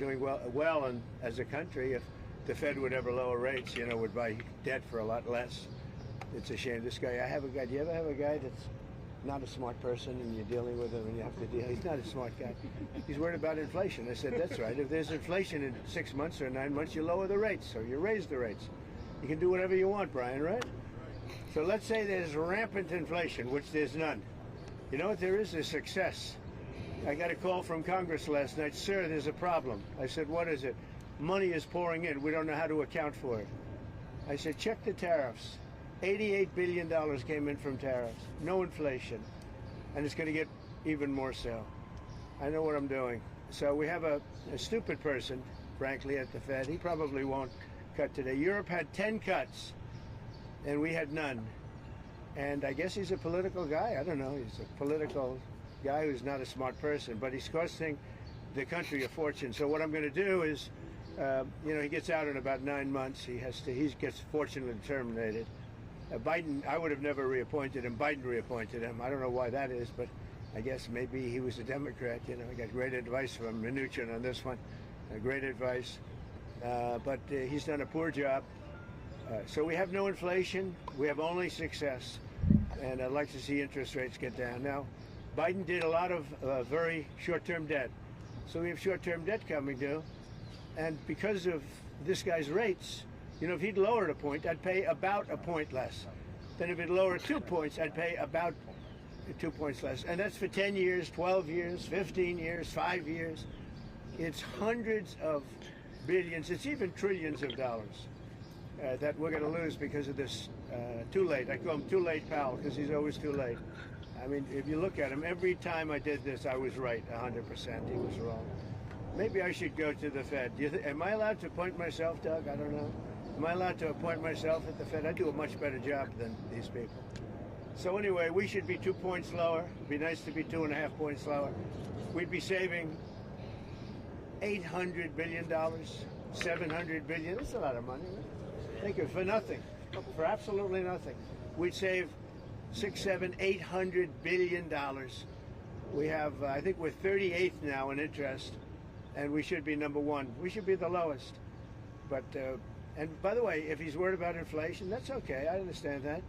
doing well and as a country. If the Fed would ever lower rates, you know, would buy debt for a lot less. It's a shame. This guy, I have a guy. Do you ever have a guy that's not a smart person and you're dealing with him and you have to deal? He's not a smart guy. He's worried about inflation. I said, that's right. If there's inflation in 6 months or 9 months, you lower the rates or you raise the rates. You can do whatever you want, Brian, right? So let's say there's rampant inflation, which there's none. You know what there is? There's success. I got a call from Congress last night. Sir, there's a problem. I said, what is it? Money is pouring in. We don't know how to account for it. I said, check the tariffs. $88 billion came in from tariffs. No inflation. And it's going to get even more so. I know what I'm doing. So we have a stupid person, frankly, at the Fed. He probably won't cut today. Europe had 10 cuts, and we had none. And I guess he's a political guy. I don't know. He's a political guy who's not a smart person, but he's costing the country a fortune. So what I'm going to do is, you know, he gets out in about 9 months. He gets fortunately terminated. Biden, I would have never reappointed him. Biden reappointed him. I don't know why that is, but I guess maybe he was a Democrat. You know, I got great advice from Mnuchin on this one. Great advice. But he's done a poor job. So we have no inflation. We have only success. And I'd like to see interest rates get down. Now, Biden did a lot of very short-term debt. So we have short-term debt coming due. And because of this guy's rates, you know, if he'd lowered a point, I'd pay about a point less. Then if he'd lowered 2 points, I'd pay about 2 points less. And that's for 10 years, 12 years, 15 years, 5 years. It's hundreds of billions. It's even trillions of dollars that we're going to lose because of this too late. I call him Too Late Pal because he's always too late. I mean, if you look at him, every time I did this, I was right 100%. He was wrong. Maybe I should go to the Fed. Am I allowed to appoint myself, Doug? I don't know. Am I allowed to appoint myself at the Fed? I do a much better job than these people. So anyway, we should be 2 points lower. It'd be nice to be 2.5 points lower. We'd be saving $800 billion, $700 billion. That's a lot of money. Right? Think of it, for nothing, for absolutely nothing. We'd save $600, $700, $800 billion. We have, I think we're 38th now in interest, and we should be number 1. We should be the lowest. But, and by the way, if he's worried about inflation, that's okay. I understand that.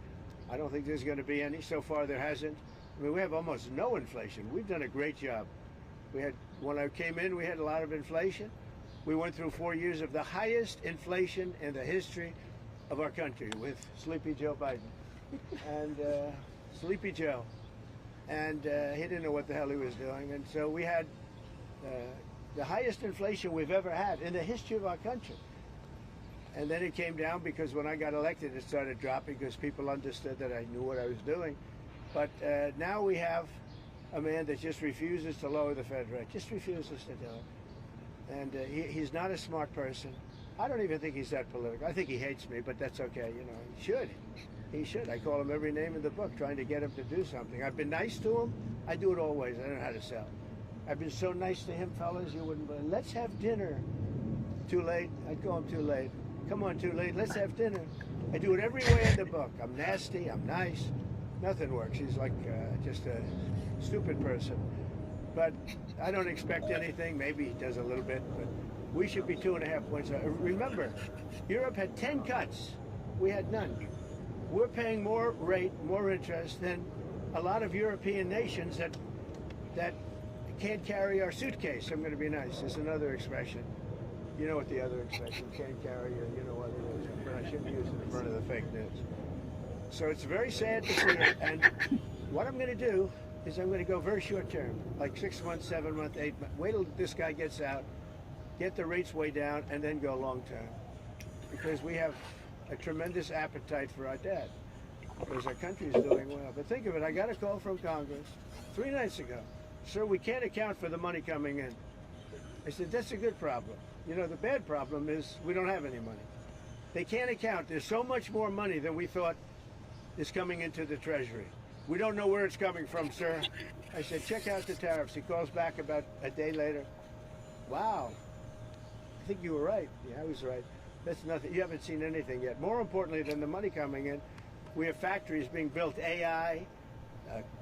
I don't think there's going to be any. So far, there hasn't. I mean, we have almost no inflation. We've done a great job. We had, when I came in, we had a lot of inflation. We went through 4 years of the highest inflation in the history of our country with Sleepy Joe Biden. And Sleepy Joe. And he didn't know what the hell he was doing. And so we had the highest inflation we've ever had in the history of our country. And then it came down because when I got elected, it started dropping because people understood that I knew what I was doing. But now we have a man that just refuses to lower the Fed rate, just refuses to do it. And he's not a smart person. I don't even think he's that political. I think he hates me, but that's okay. You know, he should. He should. I call him every name in the book, trying to get him to do something. I've been nice to him. I do it always. I don't know how to sell. I've been so nice to him, fellas, you wouldn't believe. Let's have dinner. Too late. I'd call him too late. Come on, too late. Let's have dinner. I do it every way in the book. I'm nasty. I'm nice. Nothing works. He's like just a stupid person. But I don't expect anything. Maybe he does a little bit, but we should be 2.5 points. Remember, Europe had 10 cuts. We had none. We're paying more rate, more interest than a lot of European nations that can't carry our suitcase. I'm going to be nice. There's another expression. You know what the other expression, can't carry your, you know what it is, but I shouldn't use it in front of the fake news. So it's very sad to see it, and what I'm going to do is I'm going to go very short term, like 6 months, 7 months, 8 months. Wait till this guy gets out, get the rates way down, and then go long term. Because we have a tremendous appetite for our debt, because our country is doing well. But think of it, I got a call from Congress 3 nights ago. Sir, we can't account for the money coming in. I said, that's a good problem. You know, the bad problem is we don't have any money. They can't account. There's so much more money than we thought is coming into the Treasury. We don't know where it's coming from, sir. I said, check out the tariffs. He calls back about a day later. Wow. I think you were right. Yeah, I was right. That's nothing. You haven't seen anything yet. More importantly than the money coming in, we have factories being built, AI,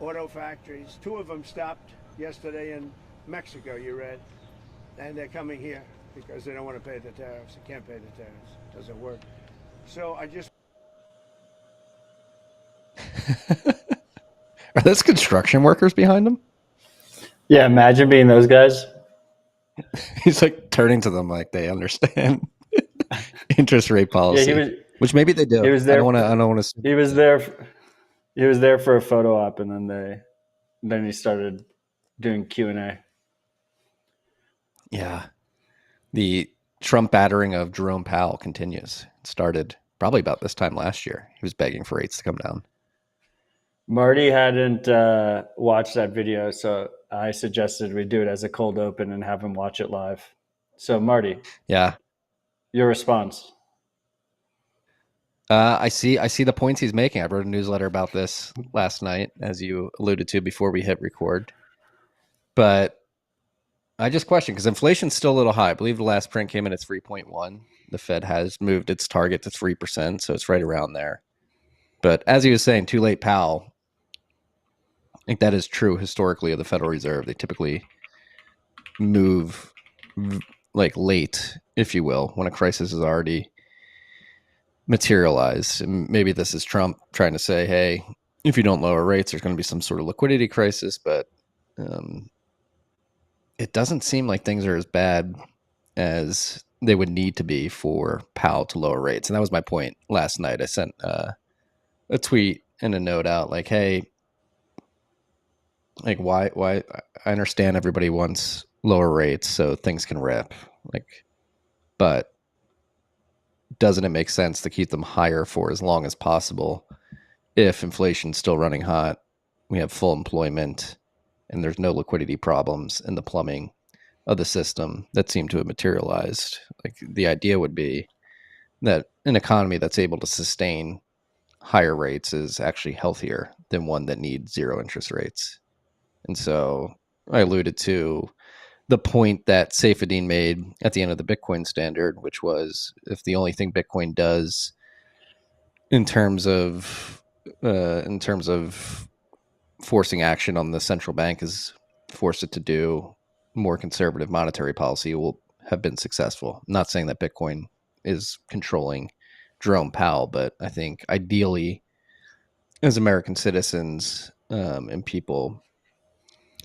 auto factories. 2 of them stopped yesterday in Mexico, you read, and they're coming here. because they don't want to pay the tariffs. They can't pay the tariffs. It doesn't work. So I just Are those construction workers behind him? Yeah, imagine being those guys. He's like turning to them like they understand interest rate policy, Yeah, which maybe they do. he was there. I don't want to. He was there. He was there for a photo op, and then he started doing Q&A. Yeah, the Trump battering of Jerome Powell continues. It started probably about this time last year. He was begging for rates to come down. Marty hadn't watched that video, so I suggested we do it as a cold open and have him watch it live. So, Marty, Yeah, your response? I see the points he's making. I wrote a newsletter about this last night, as you alluded to before we hit record. But I just question, because inflation's still a little high. I believe the last print came in at 3.1. The Fed has moved its target to 3%, so it's right around there. But as he was saying, too late, Powell. I think that is true historically of the Federal Reserve. They typically move like late, if you will, when a crisis is already materialized. And maybe this is Trump trying to say, hey, if you don't lower rates, there's going to be some sort of liquidity crisis. But it doesn't seem like things are as bad as they would need to be for Powell to lower rates. And that was my point last night. I sent a tweet and a note out like, hey, like why I understand everybody wants lower rates so things can rip, like, but doesn't it make sense to keep them higher for as long as possible if inflation's still running hot, we have full employment, and there's no liquidity problems in the plumbing of the system that seem to have materialized? Like, the idea would be that an economy that's able to sustain higher rates is actually healthier than one that needs zero interest rates. And so I alluded to the point that Saifedean made at the end of the Bitcoin standard, which was, if the only thing Bitcoin does in terms of forcing action on the central bank is force it to do more conservative monetary policy, will have been successful. I'm not saying that Bitcoin is controlling Jerome Powell, but I think ideally, as American citizens and people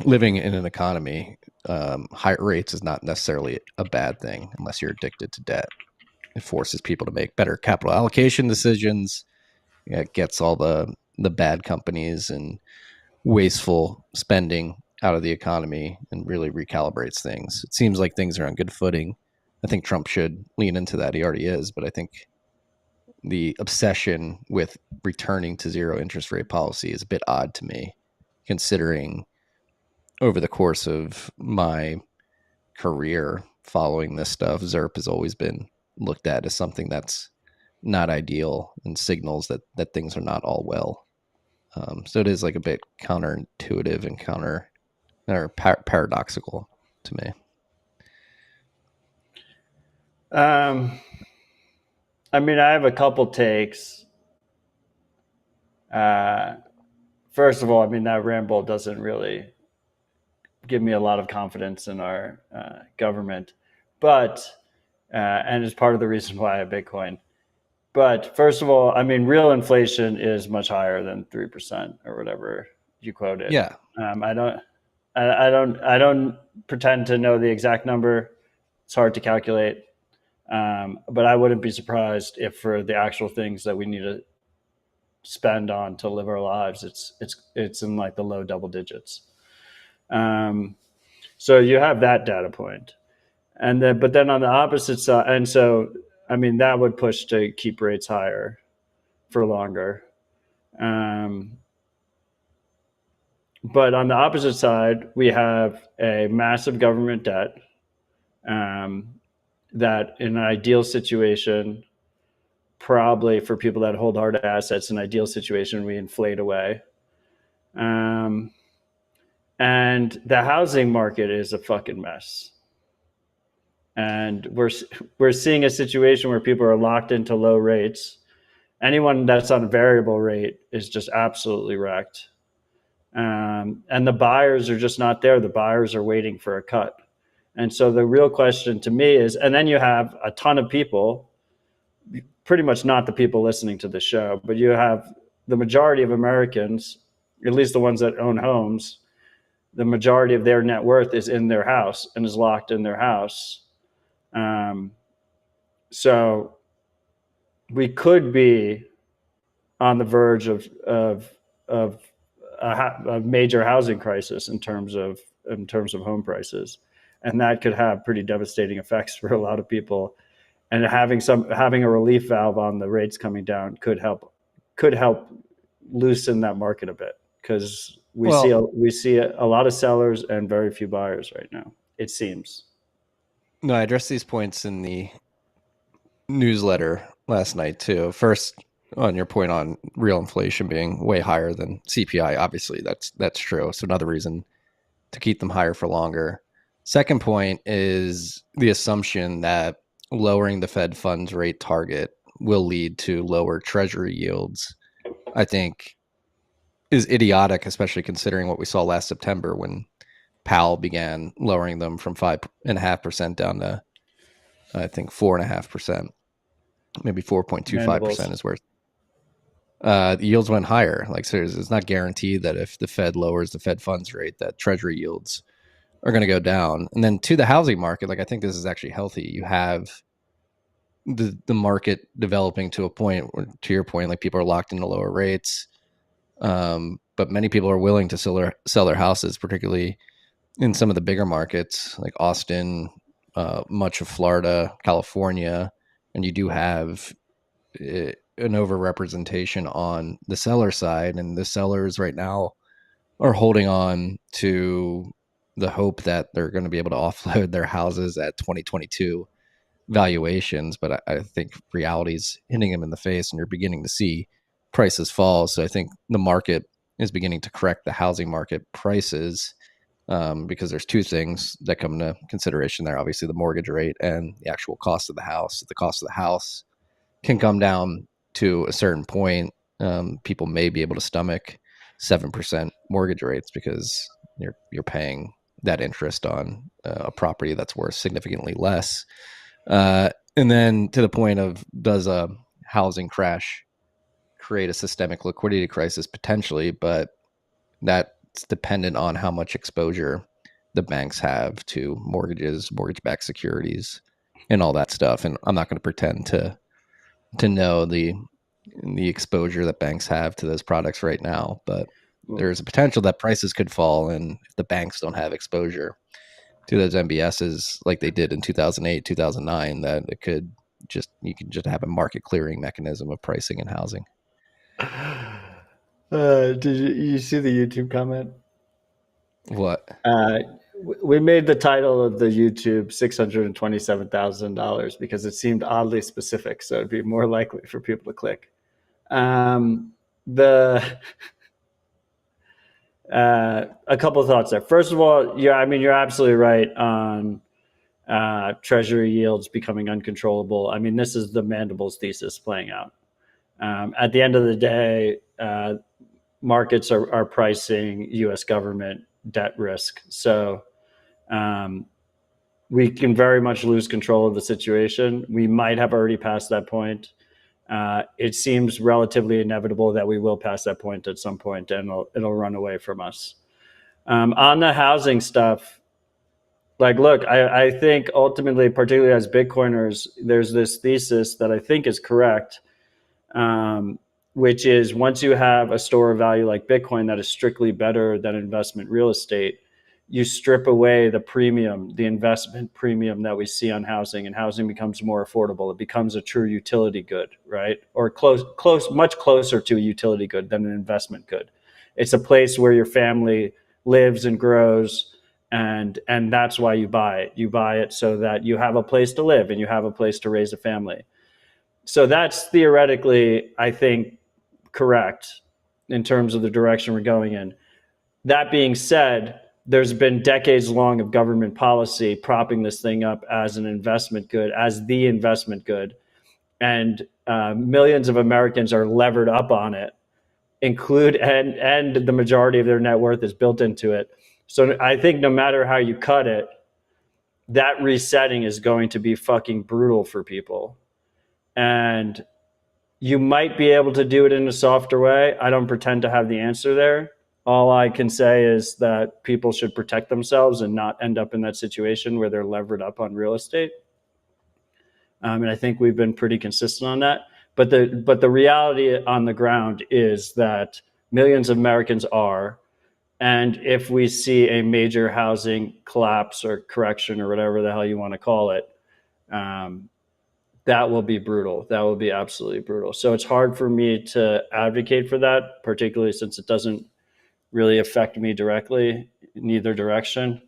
living in an economy, higher rates is not necessarily a bad thing unless you're addicted to debt. It forces people to make better capital allocation decisions. It gets all the bad companies and wasteful spending out of the economy and really recalibrates things. It seems like things are on good footing. I think Trump should lean into that. He already is, but I think the obsession with returning to zero interest rate policy is a bit odd to me, considering over the course of my career following this stuff, ZERP has always been looked at as something that's not ideal and signals that things are not all well. So it is like a bit counterintuitive and paradoxical to me. I mean, I have a couple takes. First of all, I mean, that ramble doesn't really give me a lot of confidence in our government, but and it's part of the reason why I have Bitcoin. But first of all, I mean, real inflation is much higher than 3% or whatever you quoted. Yeah. I don't pretend to know the exact number. It's hard to calculate. But I wouldn't be surprised if for the actual things that we need to spend on to live our lives, it's in like the low double digits. So you have that data point. But then on the opposite side, and so, I mean, that would push to keep rates higher for longer. But on the opposite side, we have a massive government debt that in an ideal situation, probably for people that hold hard assets, an ideal situation, we inflate away. And the housing market is a fucking mess. And we're seeing a situation where people are locked into low rates. Anyone that's on a variable rate is just absolutely wrecked. And the buyers are just not there. The buyers are waiting for a cut. And so the real question to me is, and then you have a ton of people, pretty much not the people listening to the show, but you have the majority of Americans, at least the ones that own homes, the majority of their net worth is in their house and is locked in their house. So we could be on the verge of a major housing crisis in terms of home prices, and that could have pretty devastating effects for a lot of people. And having a relief valve on the rates coming down could help loosen that market a bit, because we see a lot of sellers and very few buyers right now, it seems. No, I addressed these points in the newsletter last night too. First, on your point on real inflation being way higher than CPI, obviously that's true. So another reason to keep them higher for longer. Second point is the assumption that lowering the Fed funds rate target will lead to lower treasury yields, I think is idiotic, especially considering what we saw last September when Powell began lowering them from 5.5% down to, I think, 4.5%, maybe 4.25% is where the yields went higher. Like, seriously, it's not guaranteed that if the Fed lowers the Fed funds rate, that treasury yields are going to go down. And then to the housing market, like, I think this is actually healthy. You have the market developing to a point where, to your point, like, people are locked into lower rates. But many people are willing to sell their houses, particularly in some of the bigger markets like Austin, much of Florida, California, and you do have an overrepresentation on the seller side, and the sellers right now are holding on to the hope that they're going to be able to offload their houses at 2022 valuations. But I think reality is hitting them in the face, and you're beginning to see prices fall. So I think the market is beginning to correct the housing market prices, because there's two things that come into consideration there. Obviously, the mortgage rate and the actual cost of the house. If the cost of the house can come down to a certain point, people may be able to stomach 7% mortgage rates, because you're paying that interest on a property that's worth significantly less. And then to the point of, does a housing crash create a systemic liquidity crisis? Potentially, but that's dependent on how much exposure the banks have to mortgages, mortgage-backed securities, and all that stuff. And I'm not going to pretend to know the exposure that banks have to those products right now, but there's a potential that prices could fall, and if the banks don't have exposure to those MBSs like they did in 2008, 2009, that you can just have a market clearing mechanism of pricing and housing. Did you see the YouTube comment? What? We made the title of the YouTube $627,000 because it seemed oddly specific, so it'd be more likely for people to click. A couple of thoughts there. First of all, you're absolutely right on treasury yields becoming uncontrollable. I mean, this is the Mandibles thesis playing out. At the end of the day, markets are pricing U.S. government debt risk. So we can very much lose control of the situation. We might have already passed that point. It seems relatively inevitable that we will pass that point at some point, and it'll run away from us. On the housing stuff, look, I think ultimately, particularly as Bitcoiners, there's this thesis that I think is correct, which is, once you have a store of value like Bitcoin that is strictly better than investment real estate, you strip away the premium, the investment premium that we see on housing, and housing becomes more affordable. It becomes a true utility good, right? Or much closer to a utility good than an investment good. It's a place where your family lives and grows, and that's why you buy it. You buy it so that you have a place to live and you have a place to raise a family. So that's theoretically, I think, correct in terms of the direction we're going in. That being said, there's been decades long of government policy propping this thing up as an investment good, as the investment good. And millions of Americans are levered up on it, and the majority of their net worth is built into it. So I think no matter how you cut it, that resetting is going to be fucking brutal for people. And you might be able to do it in a softer way. I don't pretend to have the answer there. All I can say is that people should protect themselves and not end up in that situation where they're levered up on real estate. And I think we've been pretty consistent on that. But the reality on the ground is that millions of Americans are. And if we see a major housing collapse or correction or whatever the hell you want to call it, that will be brutal. That will be absolutely brutal. So it's hard for me to advocate for that, particularly since it doesn't really affect me directly in either direction.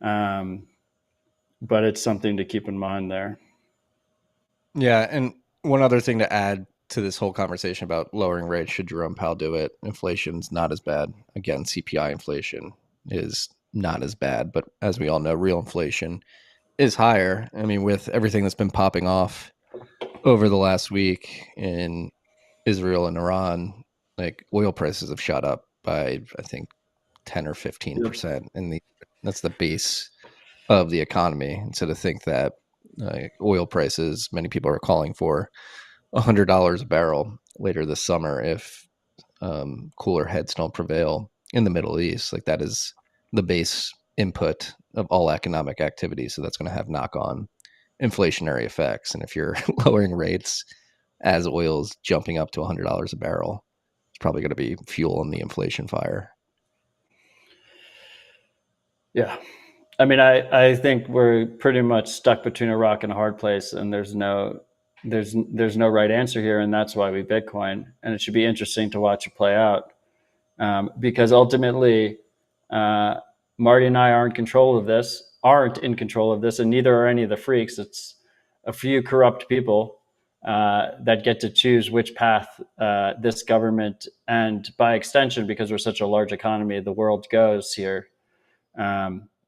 But it's something to keep in mind there. Yeah. And one other thing to add to this whole conversation about lowering rates, should Jerome Powell do it? Inflation's not as bad. Again, CPI inflation is not as bad. But as we all know, real inflation is higher. I mean, with everything that's been popping off over the last week in Israel and Iran, like oil prices have shot up by, I think, 10 or 15%. And that's the base of the economy. And so to think that oil prices, many people are calling for $100 a barrel later this summer if cooler heads don't prevail in the Middle East, like that is the base input of all economic activity. So that's going to have knock-on inflationary effects. And if you're lowering rates as oil is jumping up to $100 a barrel, it's probably going to be fuel in the inflation fire. Yeah. I mean, I think we're pretty much stuck between a rock and a hard place, and there's no right answer here, and that's why we Bitcoin. And it should be interesting to watch it play out, because ultimately, Marty and I aren't in control of this, and neither are any of the freaks. It's a few corrupt people that get to choose which path this government, and by extension, because we're such a large economy, the world goes here.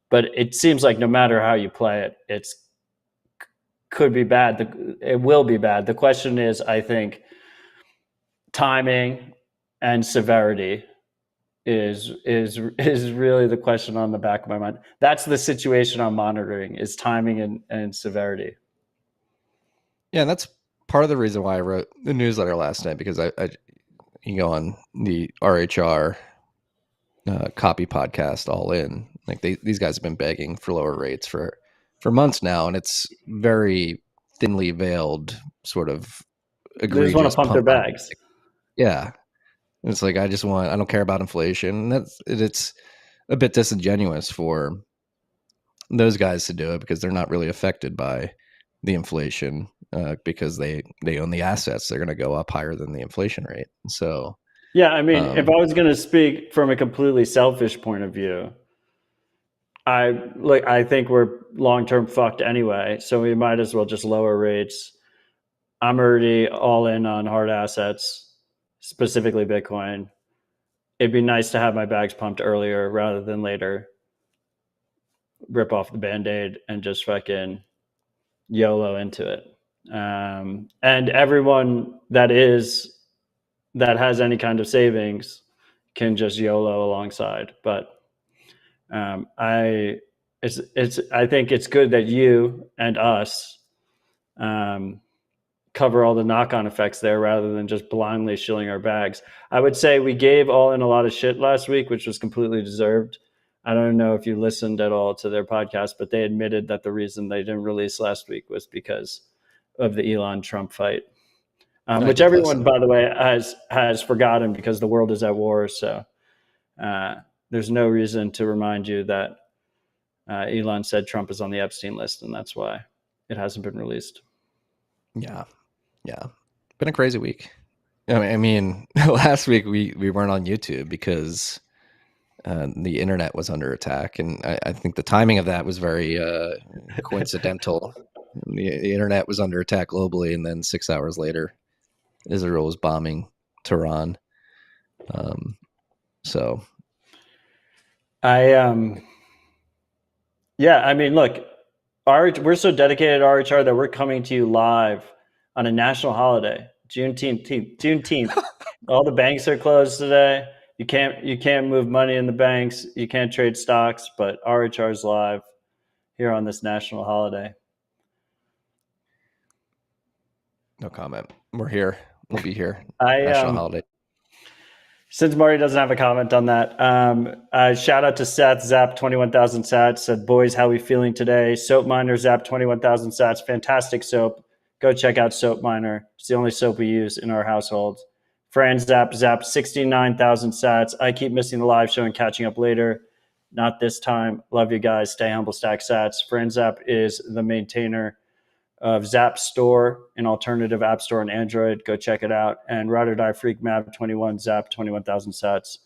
But it seems like no matter how you play it, it's could be bad. It will be bad. The question is, I think, timing and severity is really the question on the back of my mind. That's the situation I'm monitoring, is timing and severity. Yeah, and that's part of the reason why I wrote the newsletter last night, because I you go on the RHR copy podcast All In, like these guys have been begging for lower rates for months now, and it's very thinly veiled sort of egregious. They just want to pump their bags. Yeah, it's like I don't care about inflation. It's a bit disingenuous for those guys to do it, because they're not really affected by the inflation because they own the assets. They're going to go up higher than the inflation rate. So yeah, I mean, if I was going to speak from a completely selfish point of view, I think we're long-term fucked anyway, so we might as well just lower rates. I'm already all in on hard assets, specifically Bitcoin. It'd be nice to have my bags pumped earlier rather than later. Rip off the Band-Aid and just fucking YOLO into it. And everyone that has any kind of savings can just YOLO alongside. But I think it's good that you and us cover all the knock-on effects there rather than just blindly shilling our bags. I would say we gave All In a lot of shit last week, which was completely deserved. I don't know if you listened at all to their podcast, but they admitted that the reason they didn't release last week was because of the Elon Trump fight, which everyone, by the way, has forgotten, because the world is at war. So there's no reason to remind you that Elon said Trump is on the Epstein list, and that's why it hasn't been released. Yeah. Been a crazy week. I mean, last week we weren't on YouTube because the internet was under attack, and I think the timing of that was very coincidental. The internet was under attack globally, and then 6 hours later, Israel was bombing Tehran. So, I mean, look, we're so dedicated to RHR that we're coming to you live on a national holiday, Juneteenth. All the banks are closed today. You can't move money in the banks. You can't trade stocks, but RHR is live. here on this national holiday. No comment. We're here. We'll be here. National holiday. Since Marty doesn't have a comment on that, shout out to Seth, Zap 21,000 sats, said, boys, how we feeling today? Soap Miner, Zap 21,000 sats, fantastic soap. Go check out Soap Miner. It's the only soap we use in our household. Fran Zap 69,000 sats. I keep missing the live show and catching up later. Not this time. Love you guys. Stay humble, stack sats. Fran Zap is the maintainer of Zap Store, an alternative app store on Android. Go check it out. And Ride or Die Freak Mav 21 Zap 21,000 sats.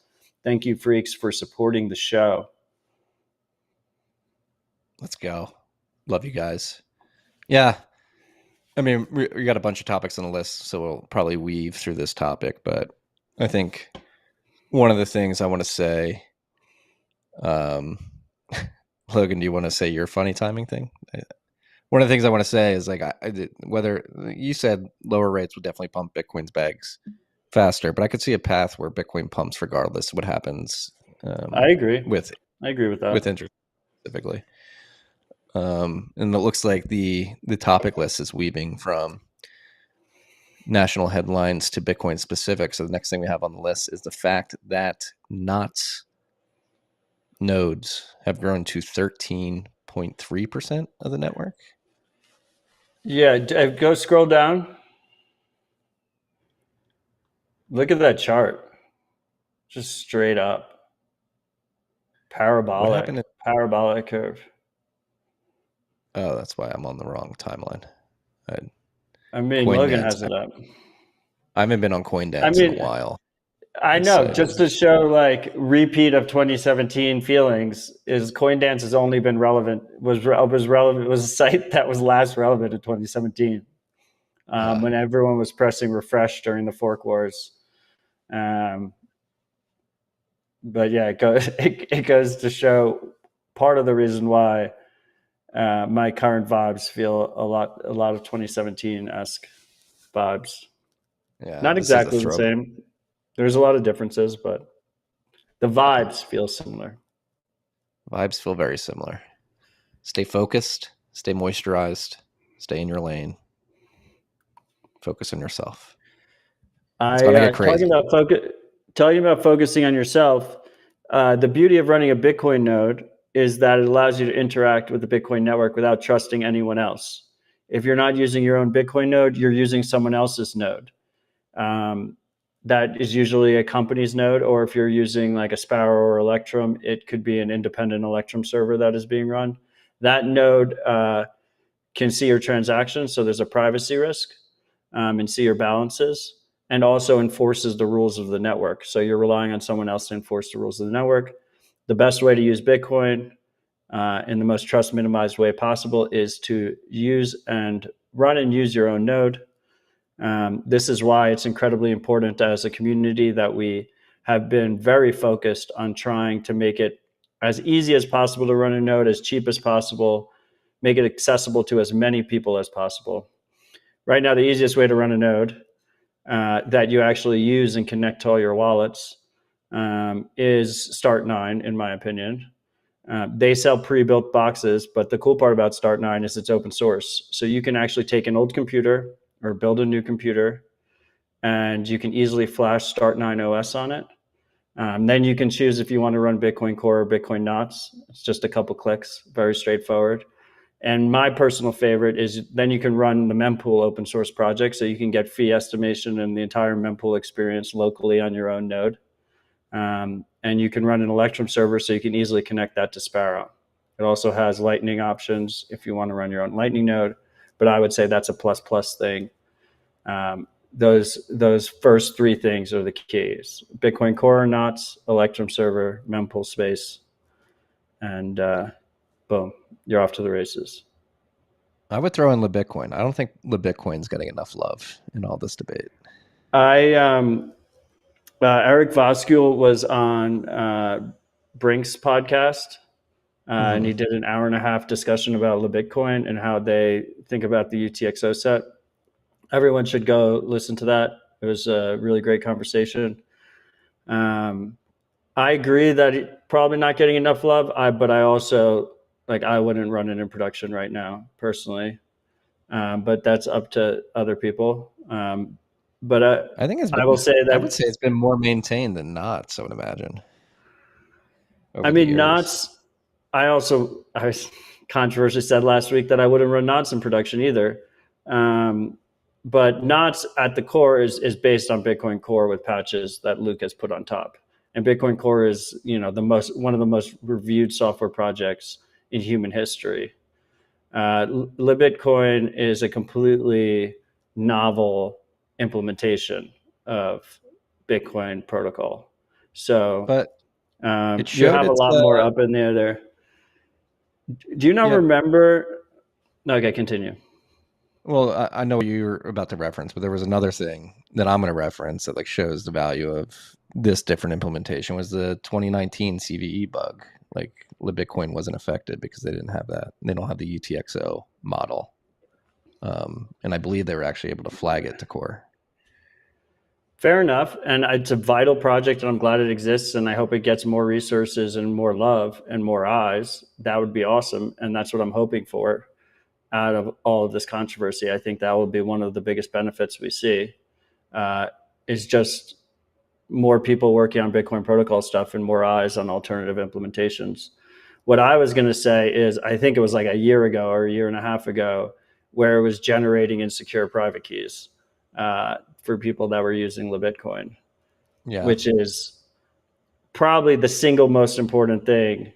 Thank you, freaks, for supporting the show. Let's go. Love you guys. Yeah. I mean, we got a bunch of topics on the list, so we'll probably weave through this topic. But I think one of the things I want to say, Logan, do you want to say your funny timing thing? One of the things I want to say is like, whether you said lower rates would definitely pump Bitcoin's bags faster, but I could see a path where Bitcoin pumps regardless of what happens. I agree with that. With interest specifically. And it looks like the topic list is weaving from national headlines to Bitcoin specific. So the next thing we have on the list is the fact that NOTs nodes have grown to 13.3% of the network. Yeah, go scroll down. Look at that chart. Just straight up. Parabolic curve. Oh, that's why I'm on the wrong timeline. Logan has it up. I haven't been on CoinDance in a while. I know, just to show like repeat of 2017 feelings, is CoinDance has only been relevant, was a site that was last relevant in 2017 when everyone was pressing refresh during the fork wars. But yeah, it goes to show part of the reason why my current vibes feel a lot of 2017-esque vibes. Yeah, not exactly the same. There's a lot of differences, but the vibes feel similar. Vibes feel very similar. Stay focused, stay moisturized, stay in your lane. Focus on yourself. It's gonna get crazy. Talking about focusing on yourself, the beauty of running a Bitcoin node is that it allows you to interact with the Bitcoin network without trusting anyone else. If you're not using your own Bitcoin node, you're using someone else's node. That is usually a company's node, or if you're using like a Sparrow or Electrum, it could be an independent Electrum server that is being run. That node can see your transactions, so there's a privacy risk, and see your balances, and also enforces the rules of the network. So you're relying on someone else to enforce the rules of the network. The best way to use Bitcoin in the most trust minimized way possible is to run and use your own node. This is why it's incredibly important as a community that we have been very focused on trying to make it as easy as possible to run a node, as cheap as possible, make it accessible to as many people as possible. Right now, the easiest way to run a node that you actually use and connect to all your wallets is Start9, in my opinion. They sell pre-built boxes, but the cool part about Start9 is it's open source. So you can actually take an old computer or build a new computer, and you can easily flash Start9 OS on it. Then you can choose if you want to run Bitcoin Core or Bitcoin NOTs. It's just a couple clicks, very straightforward. And my personal favorite is then you can run the mempool open source project, so you can get fee estimation and the entire mempool experience locally on your own node. And you can run an Electrum server, so you can easily connect that to Sparrow. It also has Lightning options if you want to run your own Lightning node, but I would say that's a plus thing. Those first three things are the keys: Bitcoin Core, NOTs, Electrum server, mempool space, and boom, you're off to the races. I would throw in LibBitcoin. I don't think LibBitcoin's getting enough love in all this debate. Eric Voskul was on Brink's podcast, and he did an 1.5-hour discussion about LibBitcoin and how they think about the UTXO set. Everyone should go listen to that. It was a really great conversation. I agree that it's probably not getting enough love, but I also Like I wouldn't run it in production right now personally, but that's up to other people. But I think I will say I would that, say it's been more maintained than not. So I would imagine I over the mean, years. knots. I was controversially said last week that I wouldn't run knots in production either. Um, but knots at the core is based on Bitcoin Core with patches that Luke has put on top. And Bitcoin Core is, one of the most reviewed software projects in human history. LibBitcoin is a completely novel implementation of Bitcoin protocol. So But it you showed have a its lot more up in there. Do you not yeah. remember? Okay, continue. Well, I know you're about to reference, but there was another thing that I'm going to reference that like shows the value of this different implementation was the 2019 CVE bug. Like LibBitcoin wasn't affected because they didn't have that. They don't have the UTXO model, and I believe they were actually able to flag it to core. Fair enough. And it's a vital project, and I'm glad it exists. And I hope it gets more resources and more love and more eyes. That would be awesome. And that's what I'm hoping for out of all of this controversy. I think that will be one of the biggest benefits we see, is just more people working on Bitcoin protocol stuff and more eyes on alternative implementations. What I was going to say is I think it was like a year ago or a year and a half ago where it was generating insecure private keys for people that were using LibBitcoin, which is probably the single most important thing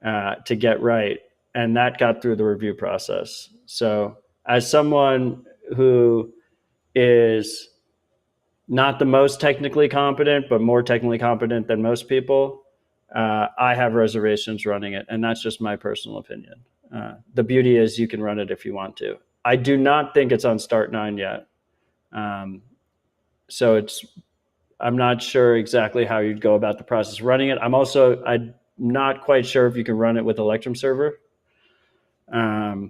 to get right. And that got through the review process. So as someone who is not the most technically competent, but more technically competent than most people, I have reservations running it. And that's just my personal opinion. The beauty is you can run it if you want to. I do not think it's on Start9 yet. So I'm not sure exactly how you'd go about the process of running it. I'm not quite sure if you can run it with Electrum server. I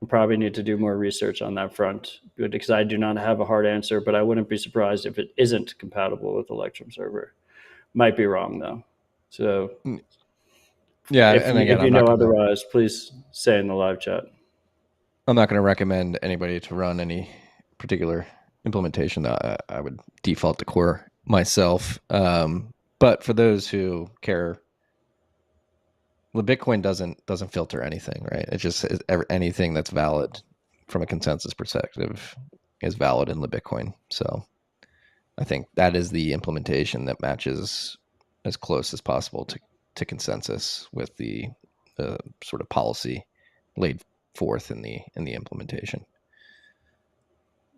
probably need to do more research on that front because I do not have a hard answer, but I wouldn't be surprised if it isn't compatible with Electrum server. Might be wrong though. So yeah, if you know otherwise, please say in the live chat. I'm not going to recommend anybody to run any particular implementation. That I would default to core myself. But for those who care, Bitcoin doesn't filter anything, right? It just anything that's valid from a consensus perspective is valid in Bitcoin. So I think that is the implementation that matches as close as possible to consensus with the sort of policy laid forth in the implementation.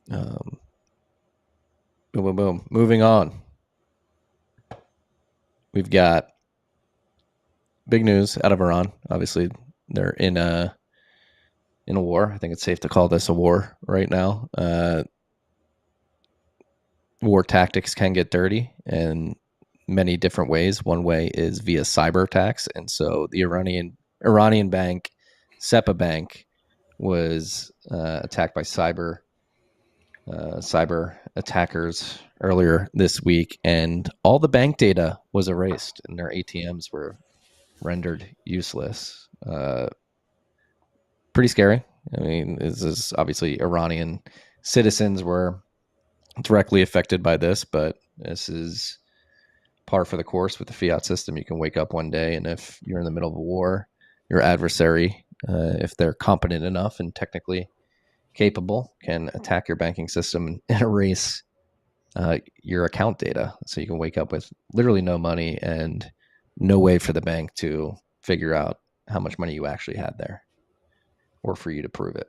Boom, boom, boom. Moving on. We've got big news out of Iran. Obviously, they're in a war. I think it's safe to call this a war right now. War tactics can get dirty in many different ways. One way is via cyber attacks, and so the Iranian bank, SEPA Bank, was attacked by cyber attackers earlier this week, and all the bank data was erased, and their ATMs were rendered useless. Pretty scary. I mean, this is obviously Iranian citizens were directly affected by this, but this is par for the course with the fiat system. You can wake up one day, and if you're in the middle of a war, your adversary, if they're competent enough and technically capable, can attack your banking system and erase your account data. So you can wake up with literally no money and no way for the bank to figure out how much money you actually had there or for you to prove it.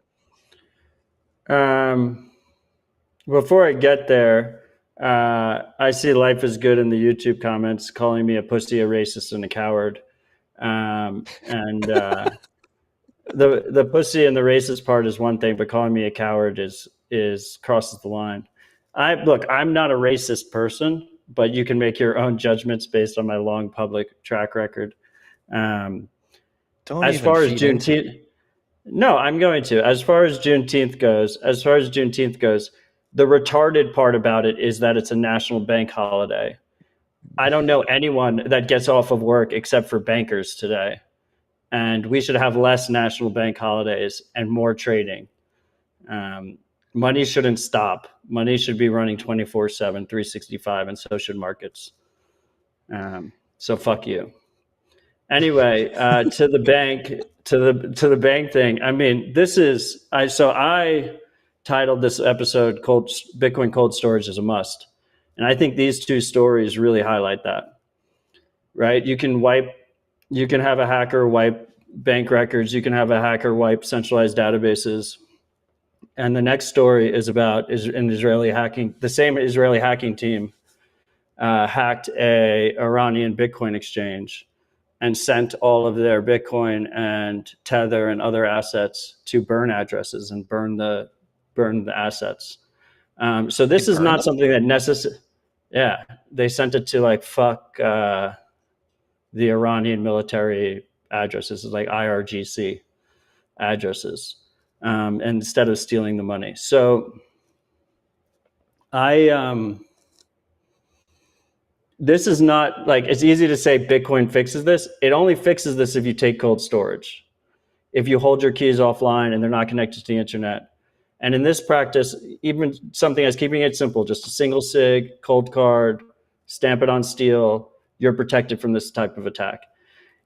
Before I get there, I see Life is Good in the YouTube comments calling me a pussy, a racist, and a coward. The pussy and the racist part is one thing, but calling me a coward is crosses the line. I'm not a racist person, but you can make your own judgments based on my long public track record. As far as Juneteenth, no, I'm going to. As far as Juneteenth goes, the retarded part about it is that it's a national bank holiday. I don't know anyone that gets off of work except for bankers today. and we should have less national bank holidays and more trading. Money shouldn't stop. Money should be running 24/7, 365, and so should markets. So fuck you. Anyway, to the bank thing. I mean, I titled this episode Bitcoin Cold Storage is a Must. And I think these two stories really highlight that. Right? You can have a hacker wipe bank records, you can have a hacker wipe centralized databases. And the next story is about an Israeli hacking. The same Israeli hacking team hacked a Iranian Bitcoin exchange and sent all of their Bitcoin and Tether and other assets to burn addresses and burn the assets. So this is not something that necessarily. Yeah, they sent it to like fuck the Iranian military addresses, like IRGC addresses, instead of stealing the money. So this is not like, it's easy to say Bitcoin fixes this. It only fixes this if you take cold storage, if you hold your keys offline and they're not connected to the internet. And in this practice, even something as keeping it simple, just a single sig, cold card, stamp it on steel, you're protected from this type of attack.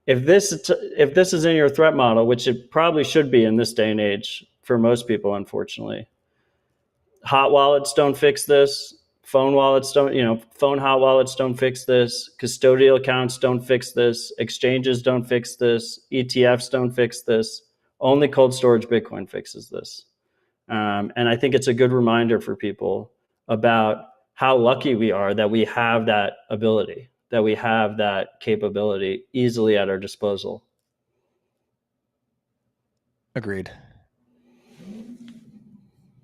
If this is in your threat model, which it probably should be in this day and age for most people, unfortunately, hot wallets don't fix this. Phone wallets phone hot wallets don't fix this. Custodial accounts don't fix this. Exchanges don't fix this. ETFs don't fix this. Only cold storage Bitcoin fixes this. And I think it's a good reminder for people about how lucky we are that we have that ability, that we have that capability easily at our disposal. Agreed.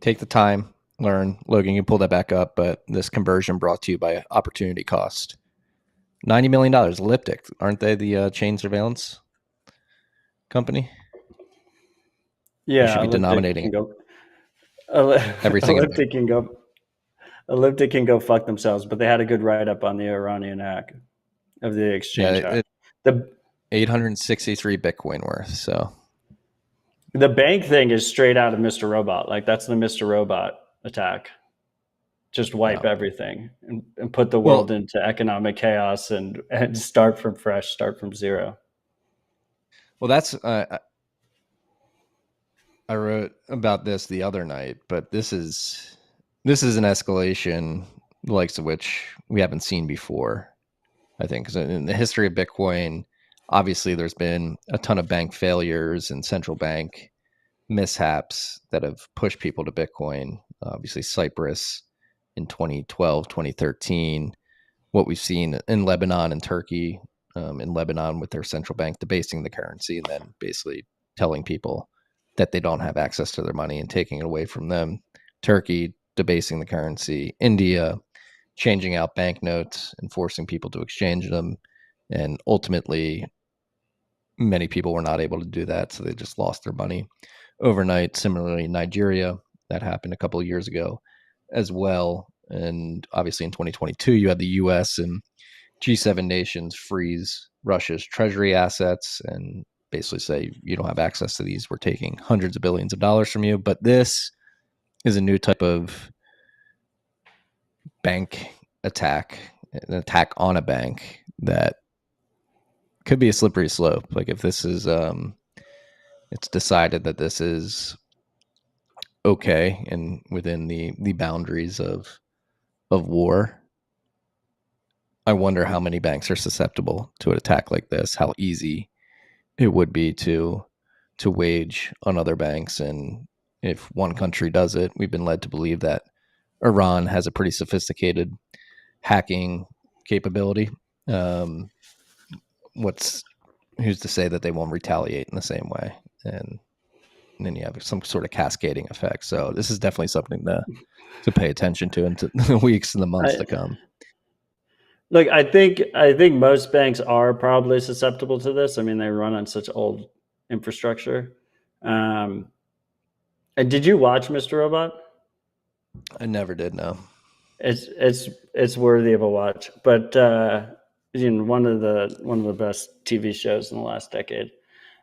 Take the time, learn. Logan, you can pull that back up, but this conversion brought to you by Opportunity Cost. $90 million. Elliptic, aren't they the chain surveillance company? Yeah, you should be denominating everything. Elliptic can go fuck themselves, but they had a good write-up on the Iranian hack of the exchange. Yeah, the 863 Bitcoin worth. So the bank thing is straight out of Mr. Robot. Like, that's the Mr. Robot attack. Just wipe everything and put the world into economic chaos and start from fresh, start from zero. Well, that's I wrote about this the other night, but this is an escalation the likes of which we haven't seen before. I think, because in the history of Bitcoin, obviously there's been a ton of bank failures and central bank mishaps that have pushed people to Bitcoin. Obviously, Cyprus in 2012, 2013, what we've seen in Lebanon and Turkey, in Lebanon with their central bank debasing the currency and then basically telling people that they don't have access to their money and taking it away from them. Turkey debasing the currency. India changing out banknotes and forcing people to exchange them. And ultimately, many people were not able to do that, so they just lost their money overnight. Similarly, Nigeria, that happened a couple of years ago as well. And obviously in 2022, you had the US and G7 nations freeze Russia's treasury assets and basically say, you don't have access to these. We're taking hundreds of billions of dollars from you. But this is a new type of bank attack, an attack on a bank that could be a slippery slope. Like, if this is, it's decided that this is okay and within the boundaries of war, I wonder how many banks are susceptible to an attack like this, how easy it would be to wage on other banks. And if one country does it, we've been led to believe that Iran has a pretty sophisticated hacking capability. Who's to say that they won't retaliate in the same way? And then you have some sort of cascading effect. So this is definitely something to pay attention to into the weeks and the months to come. Look, I think most banks are probably susceptible to this. I mean, they run on such old infrastructure. And did you watch Mr. Robot? I never did. No. It's worthy of a watch, but one of the best TV shows in the last decade.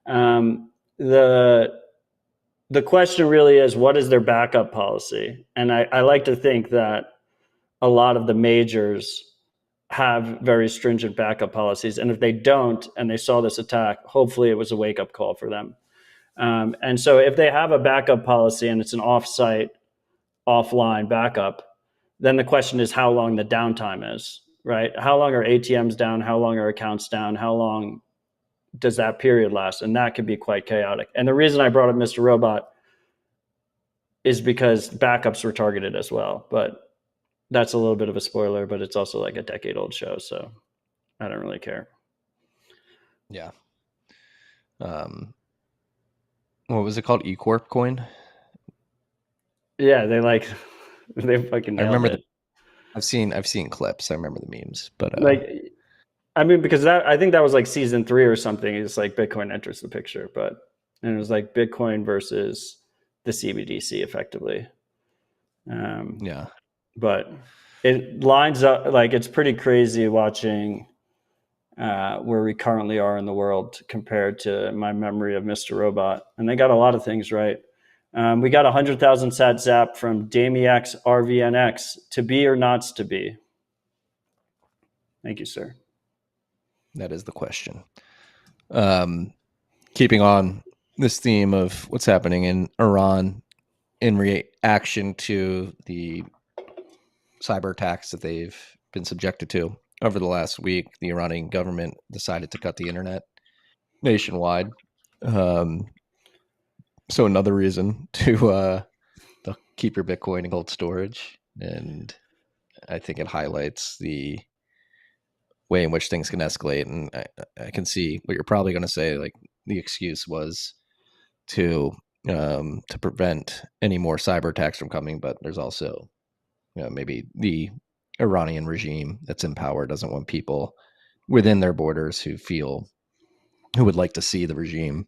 The question really is, what is their backup policy? And I like to think that a lot of the majors have very stringent backup policies. And if they don't, and they saw this attack, hopefully it was a wake-up call for them. And so if they have a backup policy and it's an off-site, offline backup, then the question is how long the downtime is, right? How long are ATMs down? How long are accounts down? How long does that period last? And that could be quite chaotic. And the reason I brought up Mr. Robot is because backups were targeted as well. But that's a little bit of a spoiler, but it's also like a decade-old show, so I don't really care. Yeah. What was it called? eCorp coin? Yeah, they fucking nailed I remember it. I've seen clips. I remember the memes, but because I think that was like season 3 or something. It's like Bitcoin enters the picture, and it was like Bitcoin versus the CBDC effectively. Yeah. But it lines up, like, it's pretty crazy watching where we currently are in the world compared to my memory of Mr. Robot. And they got a lot of things right. We got 100,000 sat zap from Damiax RVNX. To be or not to be? Thank you, sir. That is the question. Keeping on this theme of what's happening in Iran in reaction to the cyber attacks that they've been subjected to over the last week, the Iranian government decided to cut the internet nationwide. So another reason to keep your Bitcoin in cold storage. And I think it highlights the way in which things can escalate. And I can see what you're probably going to say. Like, the excuse was to prevent any more cyber attacks from coming, but there's also, maybe the Iranian regime that's in power doesn't want people within their borders who would like to see the regime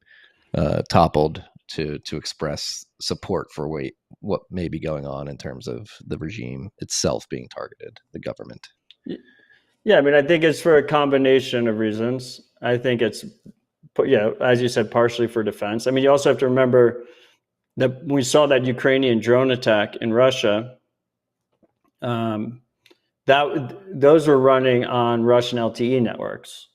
toppled to express support for what may be going on in terms of the regime itself being targeted, the government. Yeah, I mean, I think it's for a combination of reasons. I think it's, as you said, partially for defense. I mean, you also have to remember that we saw that Ukrainian drone attack in Russia. Those were running on Russian LTE networks.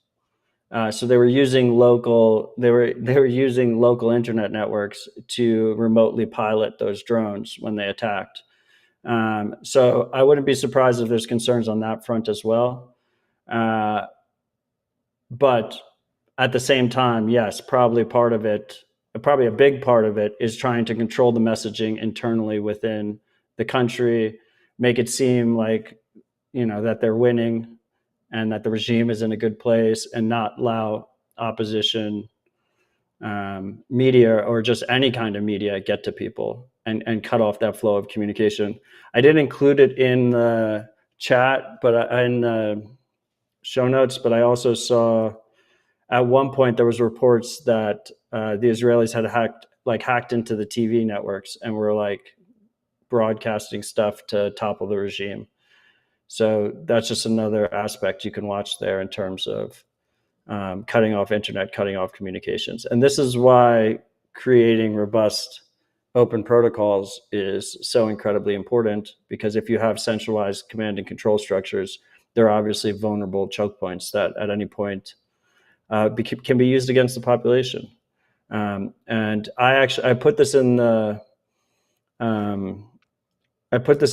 So they were using local internet networks to remotely pilot those drones when they attacked. So I wouldn't be surprised if there's concerns on that front as well. But at the same time, yes, probably a big part of it is trying to control the messaging internally within the country, make it seem like, that they're winning and that the regime is in a good place, and not allow opposition media or just any kind of media get to people and cut off that flow of communication. I didn't include it in the chat, but in the show notes, but I also saw at one point there was reports that the Israelis had hacked into the TV networks and were like broadcasting stuff to topple the regime. So that's just another aspect you can watch there in terms of cutting off internet, cutting off communications. And this is why creating robust open protocols is so incredibly important, because if you have centralized command and control structures, there are obviously vulnerable choke points that at any point can be used against the population. And I put this in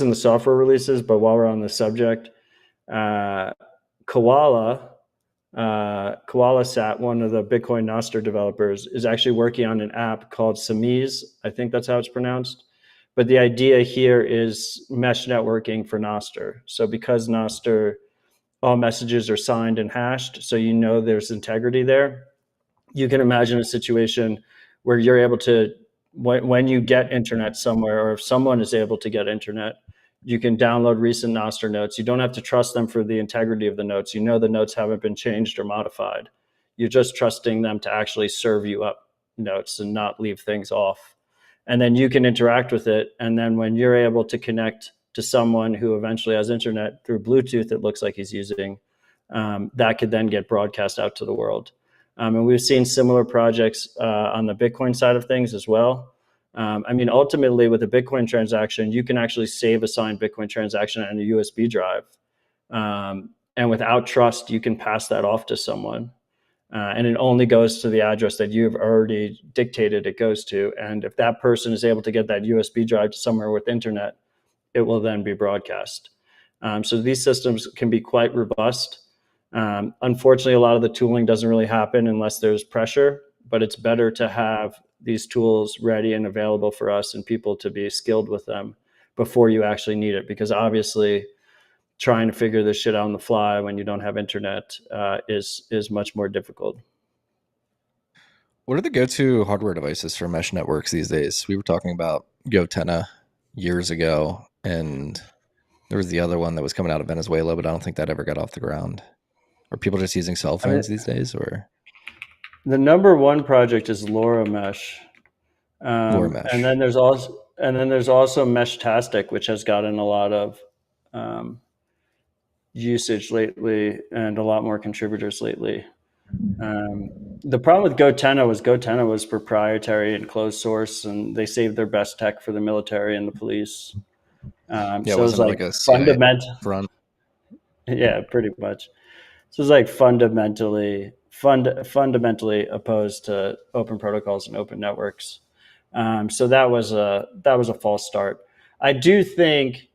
the software releases, but while we're on the subject, Koala Sat, one of the Bitcoin Nostr developers, is actually working on an app called Samiz. I think that's how it's pronounced. But the idea here is mesh networking for Nostr. So because Nostr, all messages are signed and hashed, so there's integrity there. You can imagine a situation where you're able to, when you get internet somewhere, or if someone is able to get internet, you can download recent Nostr notes. You don't have to trust them for the integrity of the notes. The notes haven't been changed or modified. You're just trusting them to actually serve you up notes and not leave things off. And then you can interact with it. And then when you're able to connect to someone who eventually has internet through Bluetooth, it looks like he's using, that could then get broadcast out to the world. And we've seen similar projects on the Bitcoin side of things as well. I mean, ultimately, with a Bitcoin transaction, you can actually save a signed Bitcoin transaction on a USB drive. And without trust, you can pass that off to someone. And it only goes to the address that you've already dictated it goes to. And if that person is able to get that USB drive to somewhere with internet, it will then be broadcast. So these systems can be quite robust. Unfortunately, a lot of the tooling doesn't really happen unless there's pressure, but it's better to have these tools ready and available for us and people to be skilled with them before you actually need it. Because obviously, trying to figure this shit out on the fly when you don't have internet is much more difficult. What are the go-to hardware devices for mesh networks these days? We were talking about Gotenna years ago, and there was the other one that was coming out of Venezuela, but I don't think that ever got off the ground. Are people just using cell phones these days, or? The number one project is LoRa Mesh. LoRa Mesh. And then there's also Meshtastic, which has gotten a lot of usage lately and a lot more contributors lately. The problem with Gotenna was proprietary and closed source, and they saved their best tech for the military and the police. Yeah, so it was like a fundamental front. Yeah, pretty much. So it's like fundamentally opposed to open protocols and open networks. So that was a false start. I do think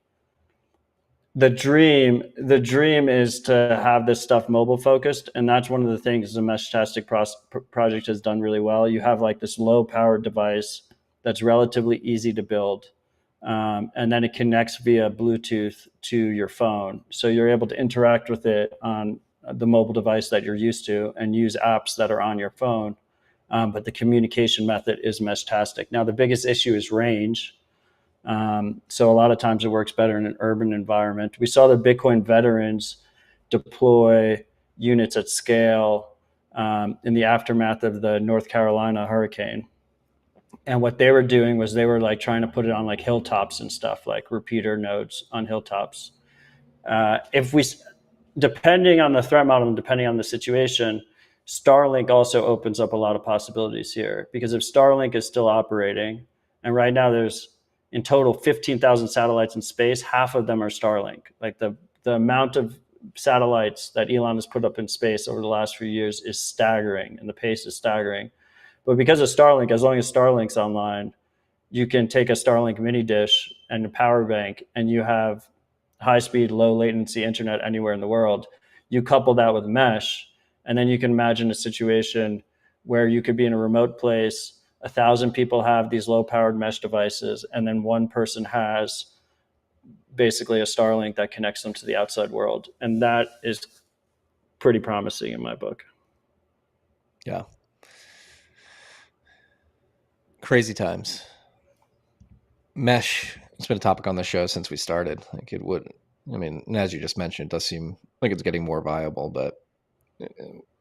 the dream is to have this stuff mobile focused, and that's one of the things the Meshtastic project has done really well. You have like this low powered device that's relatively easy to build, and then it connects via Bluetooth to your phone, so you're able to interact with it on the mobile device that you're used to and use apps that are on your phone. But the communication method is Meshtastic. Now, the biggest issue is range. So a lot of times it works better in an urban environment. We saw the Bitcoin veterans deploy units at scale in the aftermath of the North Carolina hurricane. And what they were doing was they were like trying to put it on like hilltops and stuff, like repeater nodes on hilltops. Depending on the threat model and depending on the situation, Starlink also opens up a lot of possibilities here, because if Starlink is still operating, and right now there's in total 15,000 satellites in space, half of them are Starlink. Like the amount of satellites that Elon has put up in space over the last few years is staggering, and the pace is staggering. But because of Starlink, as long as Starlink's online, you can take a Starlink mini dish and a power bank, and you have high-speed, low-latency internet anywhere in the world. You couple that with mesh, and then you can imagine a situation where you could be in a remote place, 1,000 people have these low-powered mesh devices, and then one person has basically a Starlink that connects them to the outside world. And that is pretty promising in my book. Yeah. Crazy times. Mesh, it's been a topic on the show since we started. Like it would, I mean, as you just mentioned, it does seem like it's getting more viable, but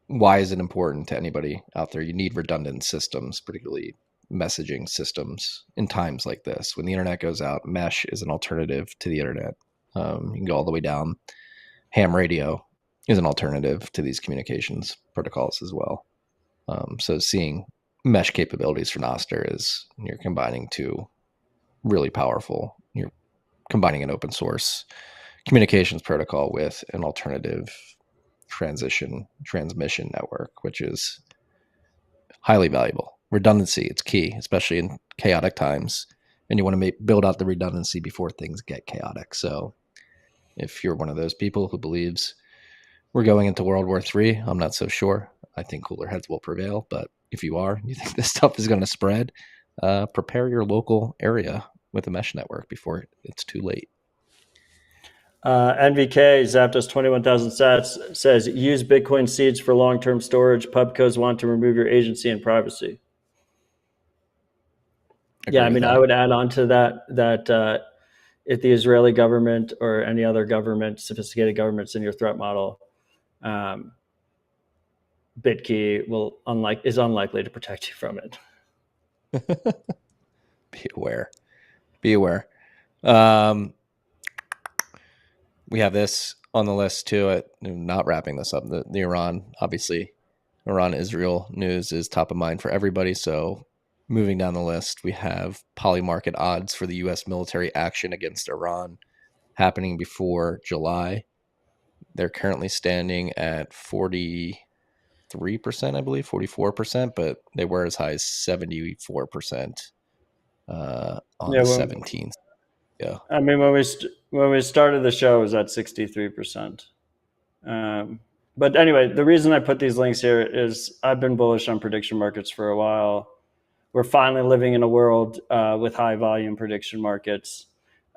why is it important to anybody out there? You need redundant systems, particularly messaging systems in times like this. When the internet goes out, mesh is an alternative to the internet. You can go all the way down. Ham radio is an alternative to these communications protocols as well. So seeing mesh capabilities for Nostr is you're combining two really powerful. You're combining an open source communications protocol with an alternative transmission network, which is highly valuable. Redundancy, it's key, especially in chaotic times, and you want to build out the redundancy before things get chaotic. So if you're one of those people who believes we're going into World War III, I'm not so sure. I think cooler heads will prevail, but if you are, you think this stuff is going to spread, prepare your local area with a mesh network before it's too late. NVK Zapdos 21,000 sats says use Bitcoin seeds for long-term storage. Pubcos want to remove your agency and privacy. Yeah, I mean, I would add on to that if the Israeli government or any other government, sophisticated governments in your threat model, Bitkey is unlikely to protect you from it. Be aware. We have this on the list too. Not wrapping this up. The Iran, obviously, Iran-Israel news is top of mind for everybody. So moving down the list, we have Polymarket odds for the U.S. military action against Iran happening before July. They're currently standing at 43%, I believe, 44%, but they were as high as 74% on the 17th. Yeah. I mean, when we started the show, it was at 63%. But anyway, the reason I put these links here is I've been bullish on prediction markets for a while. We're finally living in a world with high volume prediction markets.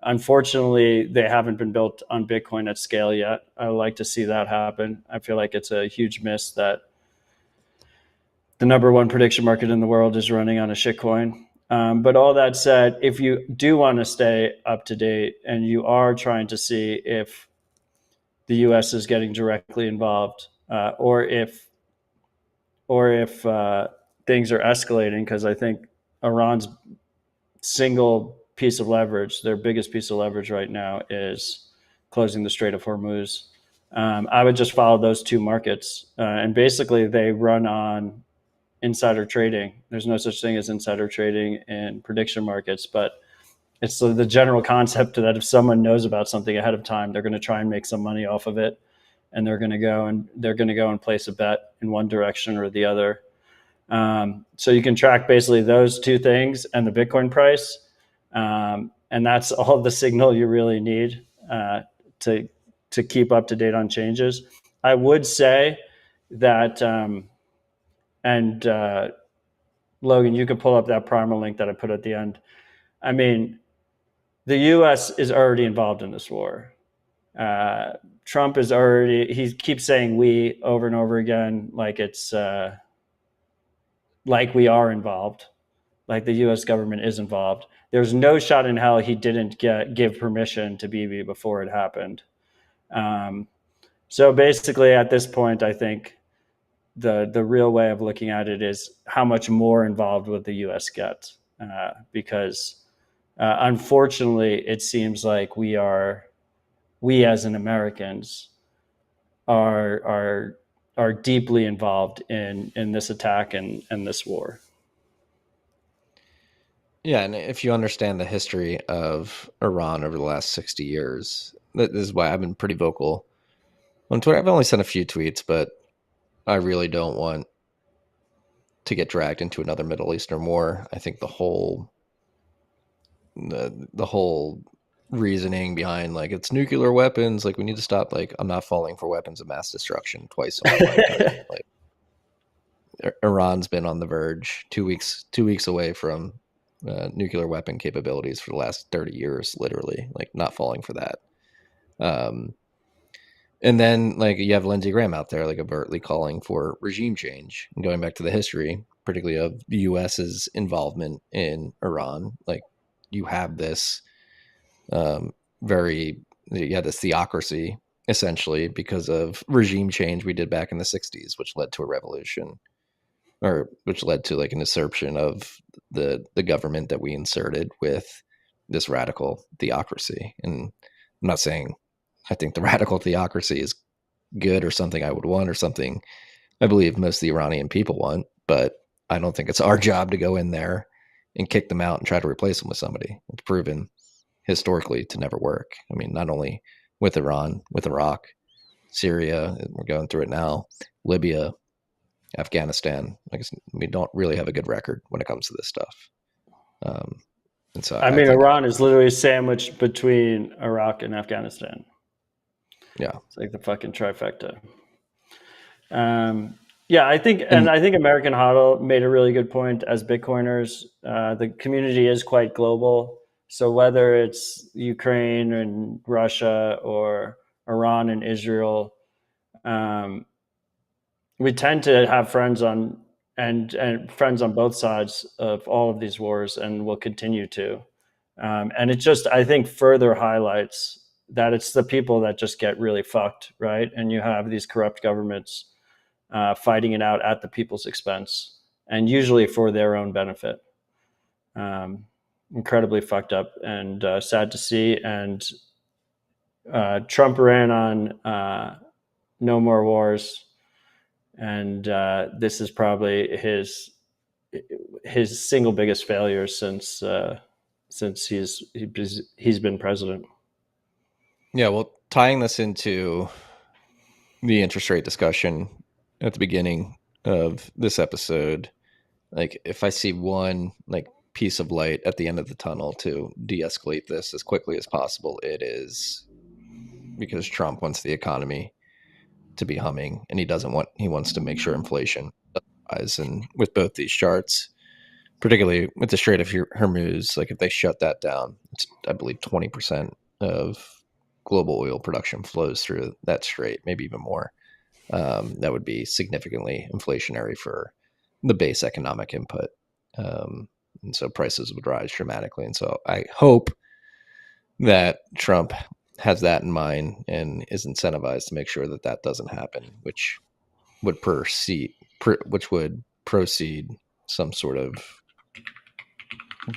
Unfortunately, they haven't been built on Bitcoin at scale yet. I would like to see that happen. I feel like it's a huge miss that the number one prediction market in the world is running on a shitcoin. But all that said, if you do want to stay up to date and you are trying to see if the U.S. is getting directly involved, or if things are escalating, because I think Iran's single piece of leverage, their biggest piece of leverage right now, is closing the Strait of Hormuz. I would just follow those two markets, and basically they run on insider trading. There's no such thing as insider trading in prediction markets, but it's the general concept that if someone knows about something ahead of time, they're going to try and make some money off of it, and they're going to go and place a bet in one direction or the other. So you can track basically those two things and the Bitcoin price, and that's all the signal you really need to keep up to date on changes. I would say that, Logan, you can pull up that primer link that I put at the end. I mean, the U.S. is already involved in this war. Trump is already, he keeps saying we over and over again, like it's like we are involved, like the U.S. government is involved. There's no shot in hell he didn't give permission to Bibi before it happened. So basically at this point, I think the real way of looking at it is how much more involved would the U.S. get, because unfortunately, it seems like we as an Americans are deeply involved in this attack and this war. Yeah, and if you understand the history of Iran over the last 60 years, this is why I've been pretty vocal on Twitter. I've only sent a few tweets, but I really don't want to get dragged into another Middle Eastern war. I think the whole reasoning behind like it's nuclear weapons, like we need to stop. Like I'm not falling for weapons of mass destruction twice in my lifetime. Like Iran's been on the verge, 2 weeks away from nuclear weapon capabilities for the last 30 years, literally. Like not falling for that. And then like you have Lindsey Graham out there like overtly calling for regime change and going back to the history, particularly of the US's involvement in Iran. Like you have this you had this theocracy essentially because of regime change we did back in the 60s, which led to a revolution, or which led to like an usurpation of the government that we inserted with this radical theocracy. And I'm not saying I think the radical theocracy is good or something I would want or something I believe most of the Iranian people want, but I don't think it's our job to go in there and kick them out and try to replace them with somebody. It's proven historically to never work. I mean, not only with Iran, with Iraq, Syria, we're going through it now, Libya, Afghanistan. I guess we don't really have a good record when it comes to this stuff. And so I mean, Iran is literally sandwiched between Iraq and Afghanistan. Yeah. It's like the fucking trifecta. Yeah, I think American Hodl made a really good point as Bitcoiners. The community is quite global. So whether it's Ukraine and Russia or Iran and Israel, we tend to have friends on friends on both sides of all of these wars, and will continue to. And it just, I think, further highlights that it's the people that just get really fucked, right? And you have these corrupt governments fighting it out at the people's expense, and usually for their own benefit. Incredibly fucked up and sad to see. And Trump ran on no more wars, and this is probably his single biggest failure since he's been president. Yeah, well, tying this into the interest rate discussion at the beginning of this episode, like if I see one like piece of light at the end of the tunnel to de-escalate this as quickly as possible, it is because Trump wants the economy to be humming, and he wants to make sure inflation rise. And with both these charts, particularly with the Strait of Hormuz, like if they shut that down, it's, I believe 20% of global oil production flows through that strait, maybe even more. That would be significantly inflationary for the base economic input. And so prices would rise dramatically. And so I hope that Trump has that in mind and is incentivized to make sure that that doesn't happen, which would proceed some sort of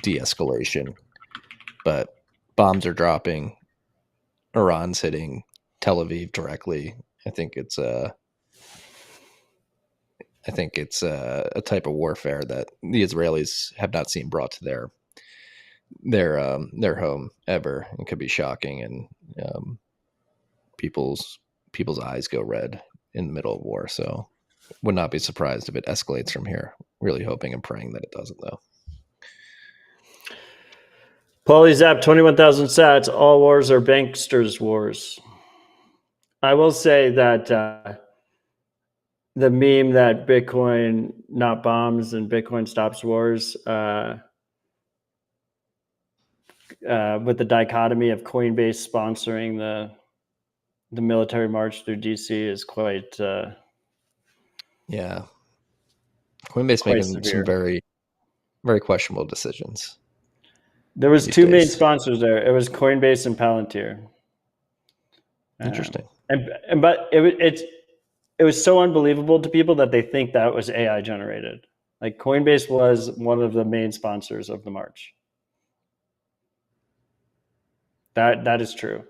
de-escalation. But bombs are dropping. Iran's hitting Tel Aviv directly. I think it's a type of warfare that the Israelis have not seen brought to their home ever, and could be shocking. And people's eyes go red in the middle of war. So would not be surprised if it escalates from here. Really hoping and praying that it doesn't, though. Polyzap 21,000 sats. All wars are banksters' wars. I will say that the meme that Bitcoin not bombs and Bitcoin stops wars, with the dichotomy of Coinbase sponsoring the military march through DC, is quite yeah. Coinbase quite making severe. some very, very questionable decisions. There was two main sponsors there. It was Coinbase and Palantir. Interesting. But it was so unbelievable to people that they think that was AI generated. Like Coinbase was one of the main sponsors of the march. That is true.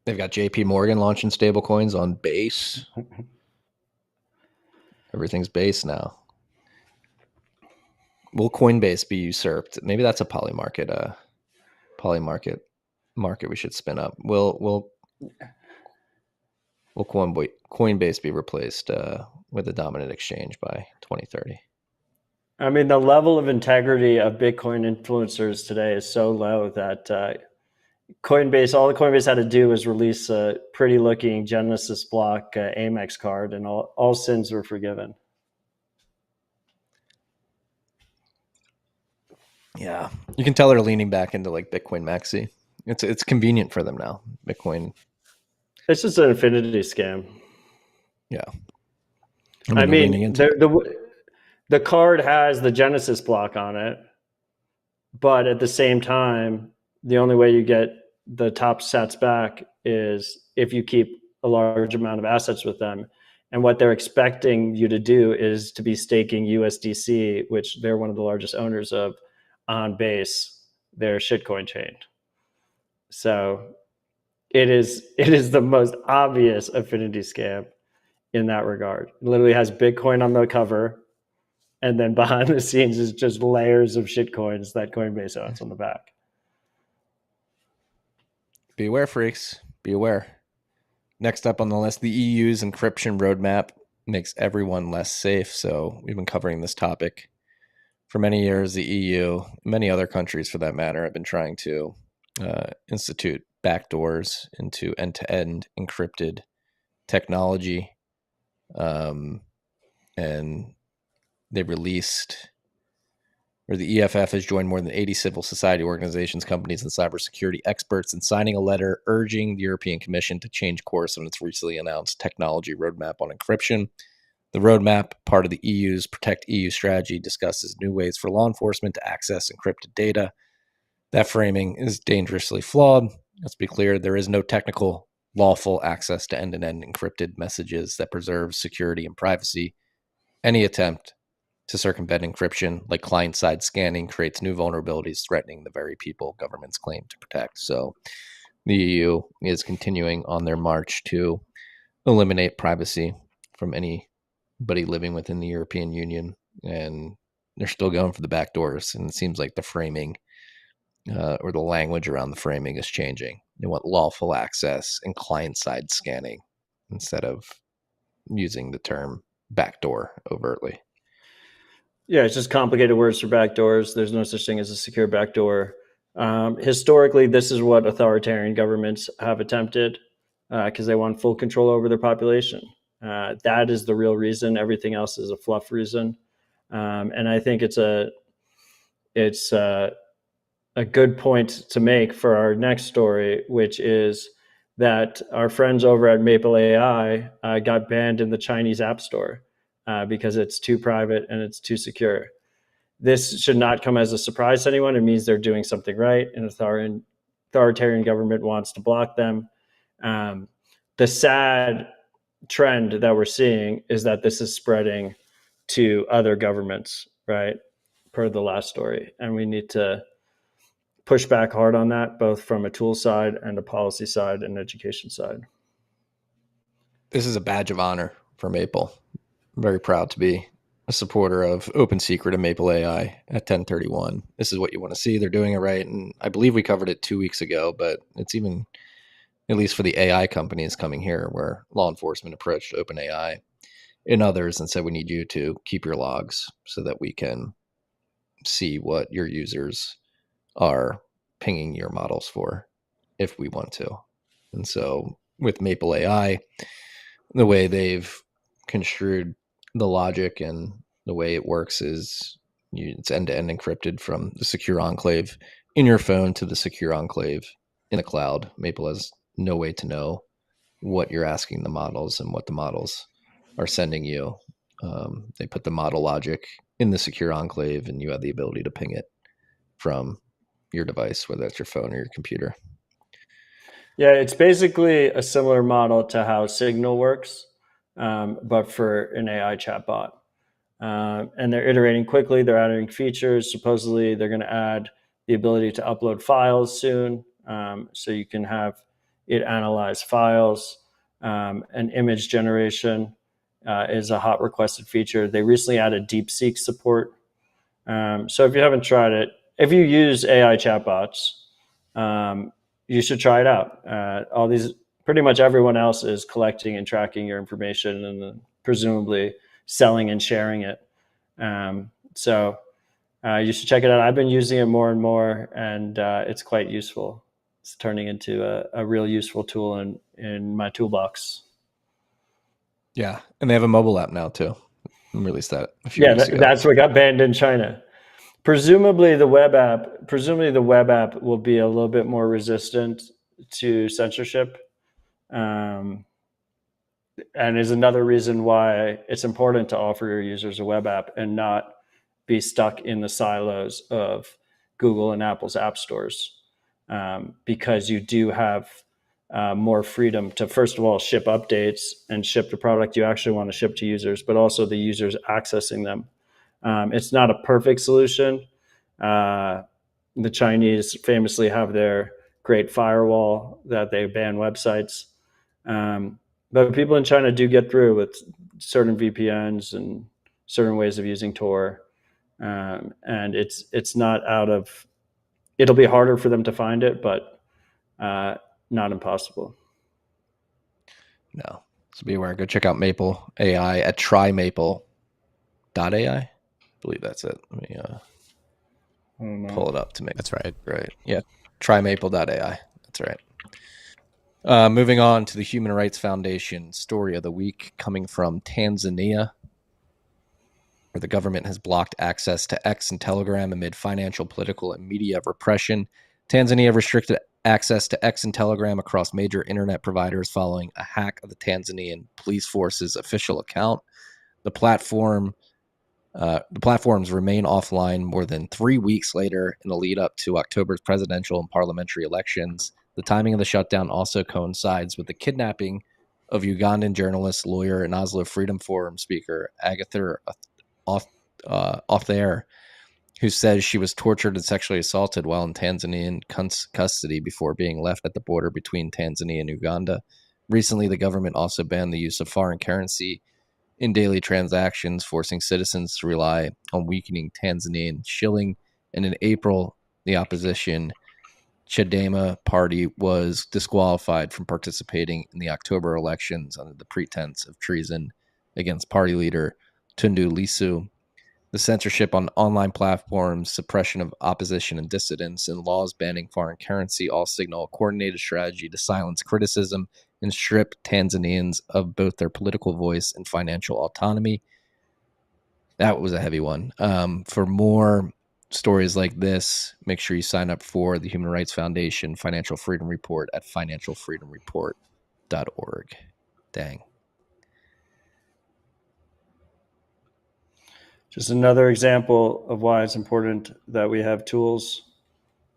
They've got JP Morgan launching stable coins on Base. Everything's Base now. Will Coinbase be usurped? Maybe that's a Polymarket market we should spin up. Will Coinbase be replaced with a dominant exchange by 2030? I mean, the level of integrity of Bitcoin influencers today is so low that all the Coinbase had to do was release a pretty looking Genesis block Amex card, and all sins were forgiven. Yeah, you can tell they're leaning back into like Bitcoin Maxi. It's convenient for them now. Bitcoin. It's just an infinity scam. Yeah. I mean the card has the Genesis block on it, but at the same time, the only way you get the top sats back is if you keep a large amount of assets with them. And what they're expecting you to do is to be staking USDC, which they're one of the largest owners of, on Base, their shitcoin chain. So it is the most obvious affinity scam in that regard. It literally has Bitcoin on the cover, and then behind the scenes is just layers of shitcoins that Coinbase owns on the back. Beware, freaks. Beware. Next up on the list, the EU's encryption roadmap makes everyone less safe. So we've been covering this topic for many years. The EU, many other countries for that matter, have been trying to institute backdoors into end-to-end encrypted technology. And they released, or the EFF has joined more than 80 civil society organizations, companies, and cybersecurity experts in signing a letter urging the European Commission to change course on its recently announced technology roadmap on encryption. The roadmap, part of the EU's Protect EU strategy, discusses new ways for law enforcement to access encrypted data. That framing is dangerously flawed. Let's be clear, there is no technical, lawful access to end-to-end encrypted messages that preserves security and privacy. Any attempt to circumvent encryption, like client-side scanning, creates new vulnerabilities threatening the very people governments claim to protect. So the EU is continuing on their march to eliminate privacy from anybody living within the European Union, and they're still going for the back doors. And it seems like the framing or the language around the framing is changing. They want lawful access and client-side scanning instead of using the term backdoor overtly. Yeah, it's just complicated words for backdoors. There's no such thing as a secure backdoor. Historically, this is what authoritarian governments have attempted because they want full control over their population. That is the real reason. Everything else is a fluff reason. And I think it's a good point to make for our next story, which is that our friends over at Maple AI got banned in the Chinese App Store because it's too private and it's too secure. This should not come as a surprise to anyone. It means they're doing something right. An authoritarian government wants to block them. The sad trend that we're seeing is that this is spreading to other governments, right? Per the last story. And we need to push back hard on that, both from a tool side and a policy side and education side. This is a badge of honor for Maple. I'm very proud to be a supporter of Open Secret and Maple AI at 1031. This is what you want to see. They're doing it right. And I believe we covered it 2 weeks ago, but it's even, at least for the AI companies coming here, where law enforcement approached OpenAI and others and said, we need you to keep your logs so that we can see what your users are pinging your models for if we want to. And so with Maple AI, the way they've construed the logic and the way it works is it's end-to-end encrypted from the secure enclave in your phone to the secure enclave in the cloud. Maple has no way to know what you're asking the models and what the models are sending you. They put the model logic in the secure enclave, and you have the ability to ping it from your device, whether that's your phone or your computer. Yeah, it's basically a similar model to how Signal works, but for an AI chatbot. And they're iterating quickly. They're adding features. Supposedly, they're going to add the ability to upload files soon, so you can have it analyze files. And image generation is a hot requested feature. They recently added DeepSeek support. So if you haven't tried it, if you use AI chatbots, you should try it out. All these, pretty much everyone else is collecting and tracking your information and presumably selling and sharing it. So you should check it out. I've been using it more and more, and it's quite useful. It's turning into a real useful tool in my toolbox. Yeah, and they have a mobile app now too. Released that a few weeks ago. That's what got banned in China. Presumably the web app will be a little bit more resistant to censorship, and is another reason why it's important to offer your users a web app and not be stuck in the silos of Google and Apple's app stores, because you do have more freedom to, first of all, ship updates and ship the product you actually want to ship to users, but also the users accessing them. It's not a perfect solution. The Chinese famously have their great firewall that they ban websites. But people in China do get through with certain VPNs and certain ways of using Tor. And it's not out of, it'll be harder for them to find it, but not impossible. No. So be aware. Go check out Maple AI at trymaple.ai. I believe that's it. Let me pull it up to make That's right. Right. Yeah. Trymaple.ai. That's right. Moving on to the Human Rights Foundation story of the week, coming from Tanzania, where the government has blocked access to X and Telegram amid financial, political, and media repression. Tanzania restricted access to X and Telegram across major internet providers following a hack of the Tanzanian police force's official account. The platforms remain offline more than 3 weeks later in the lead up to October's presidential and parliamentary elections. The timing of the shutdown also coincides with the kidnapping of Ugandan journalist, lawyer, and Oslo Freedom Forum speaker Agatha Othare, who says she was tortured and sexually assaulted while in Tanzanian custody before being left at the border between Tanzania and Uganda. Recently, the government also banned the use of foreign currency in daily transactions, forcing citizens to rely on weakening Tanzanian shilling. And in April, the opposition Chadema party was disqualified from participating in the October elections under the pretense of treason against party leader Tundu Lissu. The censorship on online platforms, suppression of opposition and dissidents, and laws banning foreign currency all signal a coordinated strategy to silence criticism and strip Tanzanians of both their political voice and financial autonomy. That was a heavy one. For more stories like this, make sure you sign up for the Human Rights Foundation Financial Freedom Report at financialfreedomreport.org. Dang. Just another example of why it's important that we have tools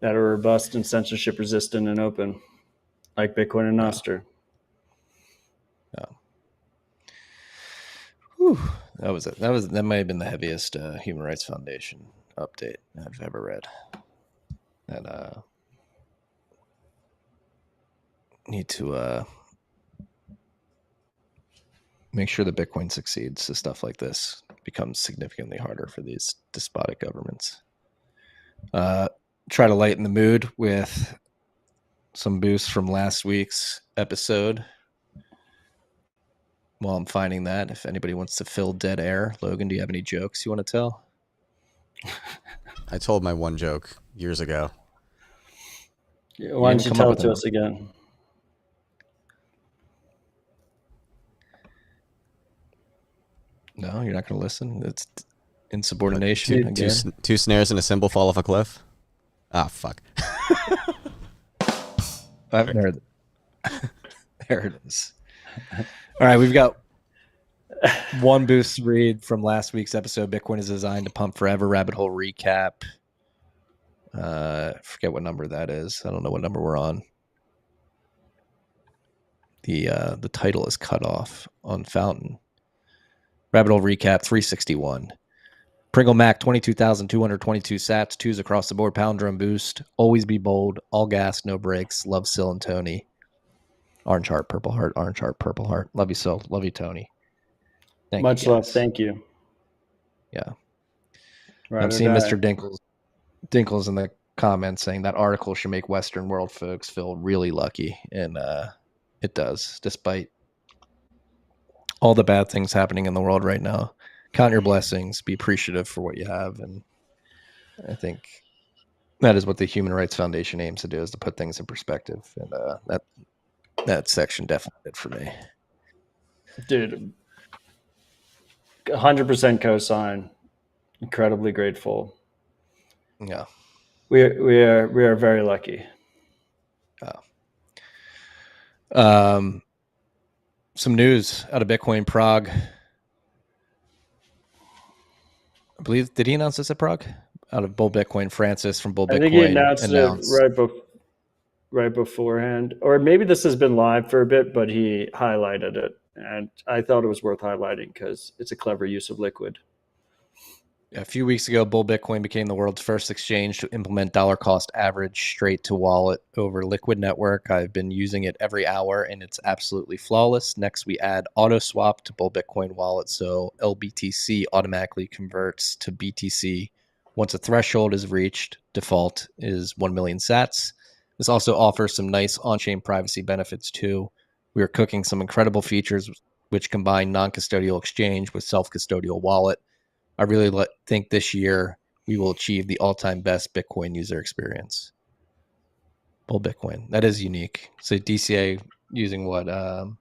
that are robust and censorship resistant and open, like Bitcoin and Nostr. Yeah. Whew. That might have been the heaviest Human Rights Foundation update I've ever read. That need to make sure that Bitcoin succeeds, so stuff like this becomes significantly harder for these despotic governments. Try to lighten the mood with some boosts from last week's episode. While I'm finding that, if anybody wants to fill dead air, Logan, do you have any jokes you want to tell? I told my one joke years ago. Why don't you tell it to us again? No, you're not going to listen? It's insubordination again. Two snares and a cymbal fall off a cliff? Ah, fuck. I've heard it. There it is. All right, we've got one boost read from last week's episode. Bitcoin is designed to pump forever. Rabbit hole recap. I forget what number that is. I don't know what number we're on. The title is cut off on Fountain. Rabbit hole recap 361. Pringle Mac 22,222 sats. Twos across the board. Pound drum boost. Always be bold. All gas, no brakes. Love Sil and Tony. Orange heart, purple heart. Orange heart, purple heart. Love you, Sil. Love you, Tony. Much love. Thank you. Yeah. I'm seeing Mr. Dinkles in the comments saying that article should make Western world folks feel really lucky. And it does, despite all the bad things happening in the world right now. Count your blessings. Be appreciative for what you have. And I think that is what the Human Rights Foundation aims to do, is to put things in perspective. And that section definitely did for me. Dude, 100% cosign. Incredibly grateful. Yeah. We are very lucky. Some news out of Bitcoin Prague. I believe, did he announce this at Prague? Out of Bull Bitcoin, Francis from Bull Bitcoin. I think he announced it right beforehand. Or maybe this has been live for a bit, but he highlighted it. And I thought it was worth highlighting because it's a clever use of Liquid. A few weeks ago, Bull Bitcoin became the world's first exchange to implement dollar cost average straight to wallet over Liquid Network. I've been using it every hour, and it's absolutely flawless. Next, we add auto swap to Bull Bitcoin wallet, so LBTC automatically converts to BTC once a threshold is reached. Default is 1 million sats. This also offers some nice on-chain privacy benefits too. We are cooking some incredible features which combine non-custodial exchange with self-custodial wallet. I really think this year we will achieve the all-time best Bitcoin user experience. Bull Bitcoin. That is unique. So DCA using what? So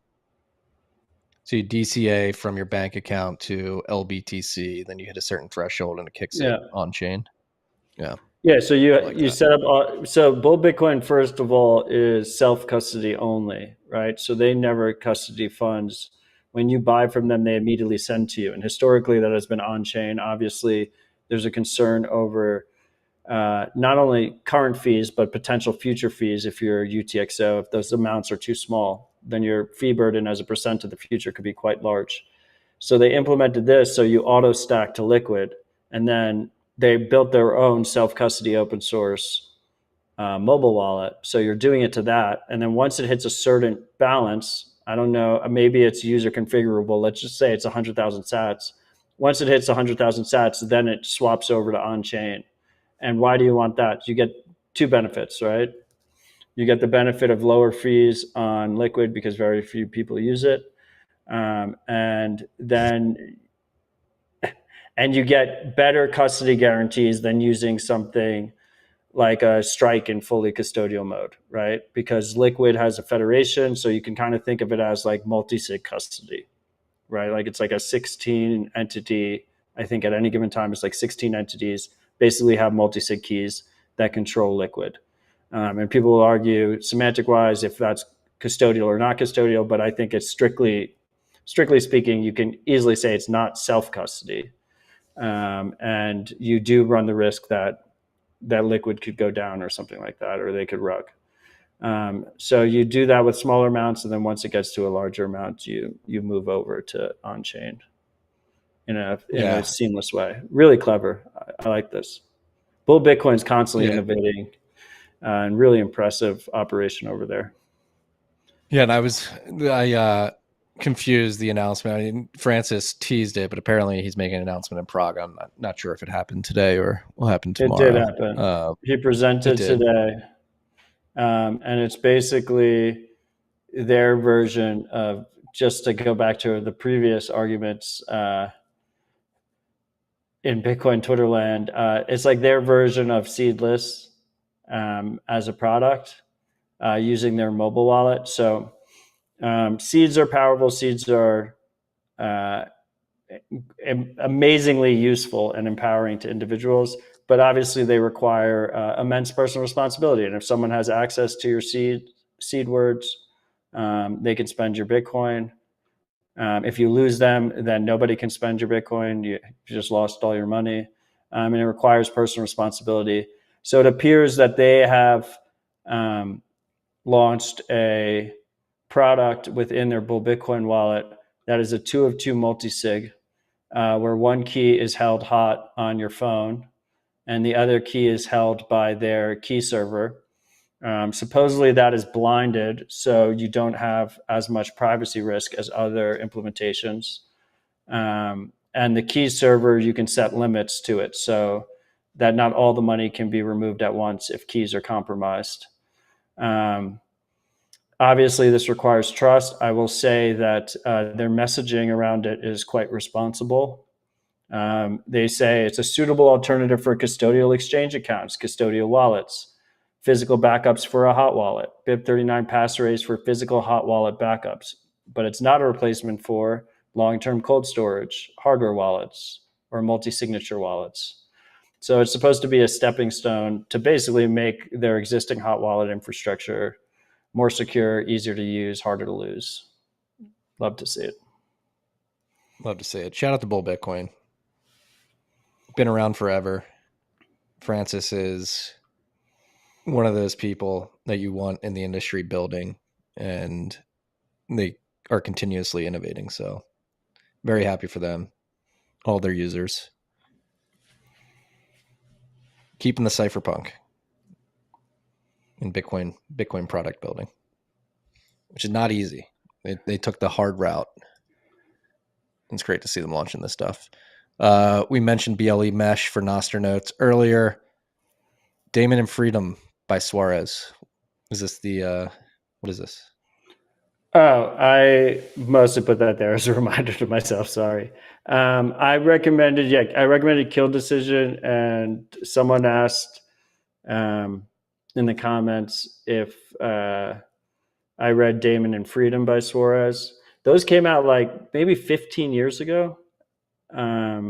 you DCA from your bank account to LBTC, then you hit a certain threshold and it kicks it on-chain. Yeah. Yeah, so you set up, so Bull Bitcoin, first of all, is self-custody only, right? So they never custody funds. When you buy from them, they immediately send to you. And historically, that has been on-chain. Obviously, there's a concern over not only current fees, but potential future fees. If you're UTXO, if those amounts are too small, then your fee burden as a percent of the future could be quite large. So they implemented this, so you auto-stack to Liquid, and then they built their own self-custody open source mobile wallet. So you're doing it to that. And then once it hits a certain balance, I don't know, maybe it's user configurable. Let's just say it's 100,000 sats. Once it hits 100,000 sats, then it swaps over to on-chain. And why do you want that? You get two benefits, right? You get the benefit of lower fees on Liquid because very few people use it. And you get better custody guarantees than using something like a Strike in fully custodial mode, right? Because Liquid has a federation, so you can kind of think of it as like multi-sig custody, right? Like it's like a 16 entity. I think at any given time, it's like 16 entities basically have multi-sig keys that control Liquid. And people will argue semantic-wise if that's custodial or not custodial, but I think it's strictly speaking, you can easily say it's not self-custody. And you do run the risk that Liquid could go down or something like that, or they could rug. So you do that with smaller amounts, and then once it gets to a larger amount, you move over to on-chain in a seamless way. Really clever. I like this. Bull Bitcoin's constantly innovating, and really impressive operation over there. Yeah, and I confused the announcement. I mean, Francis teased it, but apparently he's making an announcement in Prague. I'm not sure if it happened today or will happen tomorrow. It did happen. He presented today, and it's basically their version of, just to go back to the previous arguments in Bitcoin Twitter land, it's like their version of Seedless as a product using their mobile wallet. So seeds are powerful. Seeds are amazingly useful and empowering to individuals, but obviously they require immense personal responsibility. And if someone has access to your seed words, they can spend your Bitcoin. If you lose them, then nobody can spend your Bitcoin. You just lost all your money. And it requires personal responsibility. So it appears that they have launched a product within their Bull Bitcoin wallet that is a 2 of 2 multi-sig, where one key is held hot on your phone and the other key is held by their key server. Supposedly that is blinded, so you don't have as much privacy risk as other implementations. And the key server, you can set limits to it so that not all the money can be removed at once if keys are compromised. Obviously, this requires trust. I will say that their messaging around it is quite responsible. They say it's a suitable alternative for custodial exchange accounts, custodial wallets, physical backups for a hot wallet, BIP39 passphrase for physical hot wallet backups, but it's not a replacement for long-term cold storage, hardware wallets, or multi-signature wallets. So it's supposed to be a stepping stone to basically make their existing hot wallet infrastructure more secure, easier to use, harder to lose. Love to see it. Love to see it. Shout out to Bull Bitcoin. Been around forever. Francis is one of those people that you want in the industry building, and they are continuously innovating. So very happy for them, all their users. Keeping the cypherpunk in Bitcoin product building, which is not easy. They took the hard route. It's great to see them launching this stuff. We mentioned BLE Mesh for Nostr notes earlier. Daemon and Freedom by Suarez. Is this what is this? Oh, I mostly put that there as a reminder to myself. Sorry. I recommended Kill Decision, and someone asked in the comments if I read Daemon and Freedom by Suarez. Those came out like maybe 15 years ago. I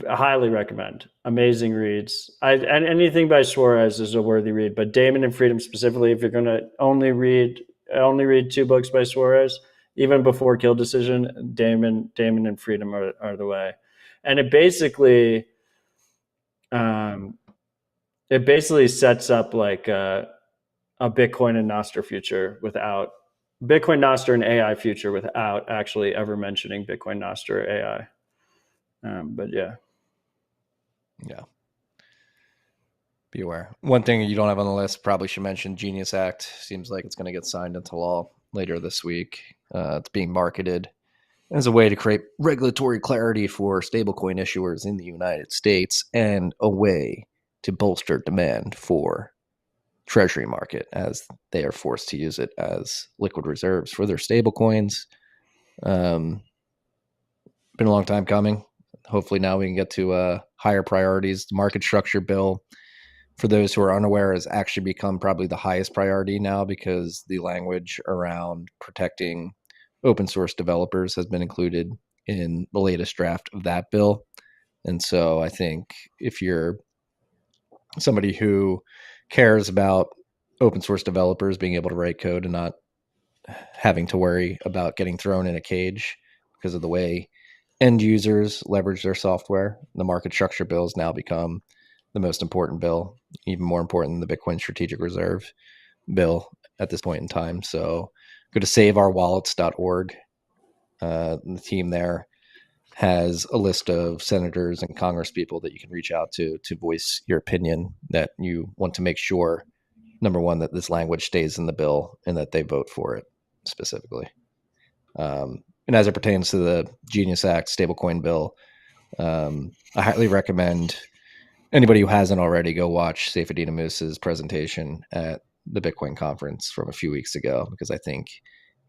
highly recommend. Amazing reads. And anything by Suarez is a worthy read, but Daemon and Freedom specifically, if you're going to only read 2 books by Suarez, even before Kill Decision, Daemon and Freedom are the way. And it basically sets up like a Bitcoin and Nostr future without Bitcoin, Nostr, and AI future without actually ever mentioning Bitcoin, Nostr, AI. But yeah. Be aware. One thing you don't have on the list, probably should mention, Genius Act. Seems like it's going to get signed into law later this week. It's being marketed as a way to create regulatory clarity for stablecoin issuers in the United States and a way to bolster demand for treasury market as they are forced to use it as liquid reserves for their stablecoins. Been a long time coming. Hopefully now we can get to higher priorities. The market structure bill, for those who are unaware, has actually become probably the highest priority now because the language around protecting open source developers has been included in the latest draft of that bill. And so I think if you're somebody who cares about open source developers being able to write code and not having to worry about getting thrown in a cage because of the way end users leverage their software, the market structure bill has now become the most important bill, even more important than the Bitcoin Strategic Reserve bill at this point in time. So go to saveourwallets.org. The team there has a list of senators and congresspeople that you can reach out to voice your opinion that you want to make sure, number one, that this language stays in the bill and that they vote for it specifically. And as it pertains to the Genius Act stablecoin bill, I highly recommend anybody who hasn't already go watch Saifedean Ammous's presentation at the Bitcoin conference from a few weeks ago, because I think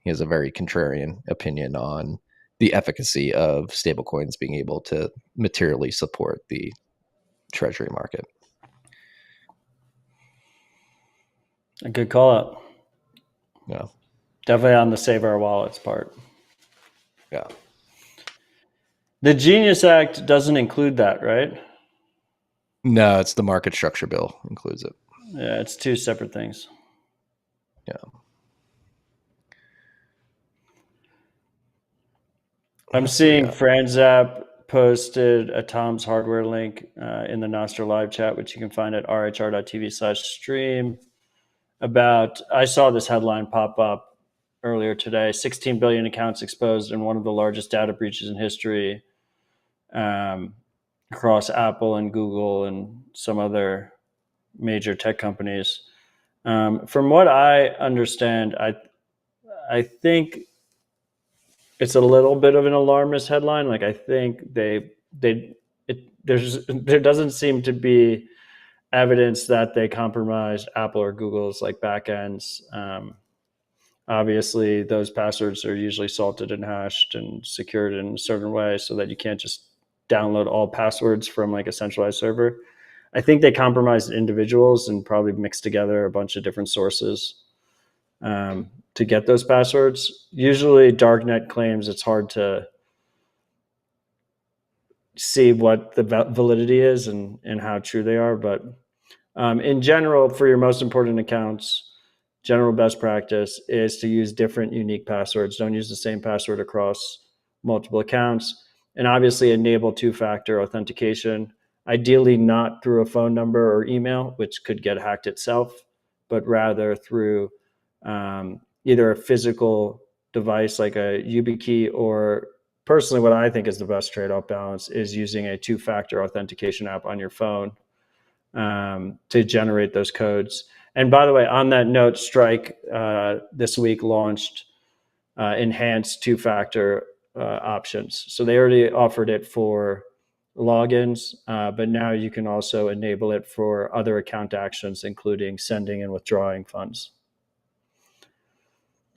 he has a very contrarian opinion on the efficacy of stablecoins being able to materially support the treasury market. A good call out. Yeah. Definitely on the save our wallets part. Yeah. The Genius Act doesn't include that, right? No, it's the market structure bill includes it. Yeah, it's two separate things. Yeah. I'm seeing Franzap posted a Tom's Hardware link in the Nostr live chat, which you can find at rhr.tv/stream. I saw this headline pop up earlier today: 16 billion accounts exposed in one of the largest data breaches in history, across Apple and Google and some other major tech companies. From what I understand, I think it's a little bit of an alarmist headline. Like, I think there doesn't seem to be evidence that they compromised Apple or Google's like backends. Obviously, those passwords are usually salted and hashed and secured in a certain way so that you can't just download all passwords from like a centralized server. I think they compromised individuals and probably mixed together a bunch of different sources to get those passwords. Usually darknet claims it's hard to see what the validity is and how true they are. But in general, for your most important accounts, general best practice is to use different unique passwords. Don't use the same password across multiple accounts. And obviously enable two-factor authentication, ideally not through a phone number or email, which could get hacked itself, but rather through either a physical device like a YubiKey, or personally what I think is the best trade-off balance is using a two-factor authentication app on your phone to generate those codes. And by the way, on that note, Strike this week launched enhanced two-factor options. So they already offered it for logins, but now you can also enable it for other account actions, including sending and withdrawing funds.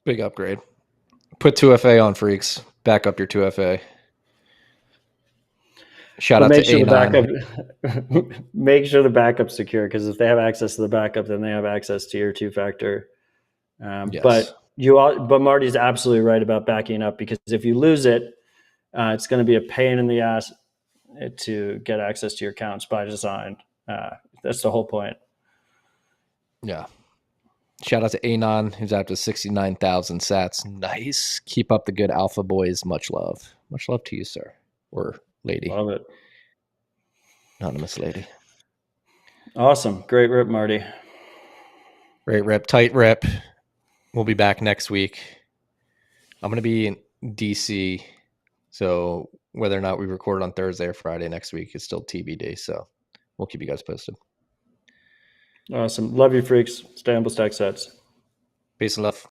Big upgrade. Put 2FA on, freaks. Back up your 2FA. Shout out to A9. Make sure the backup's secure, because if they have access to the backup, then they have access to your two-factor. Yes. But Marty's absolutely right about backing up, because if you lose it, it's going to be a pain in the ass to get access to your accounts by design. That's the whole point. Yeah. Shout out to Anon, who's up to 69,000 sats. Nice. Keep up the good alpha boys. Much love. Much love to you, sir. Or lady. Love it. Anonymous lady. Awesome. Great rip, Marty. Great rip. Tight rip. We'll be back next week. I'm going to be in DC. So whether or not we record on Thursday or Friday next week is still TBD. So we'll keep you guys posted. Awesome. Love you, freaks. Stay humble, stack sets. Peace and love.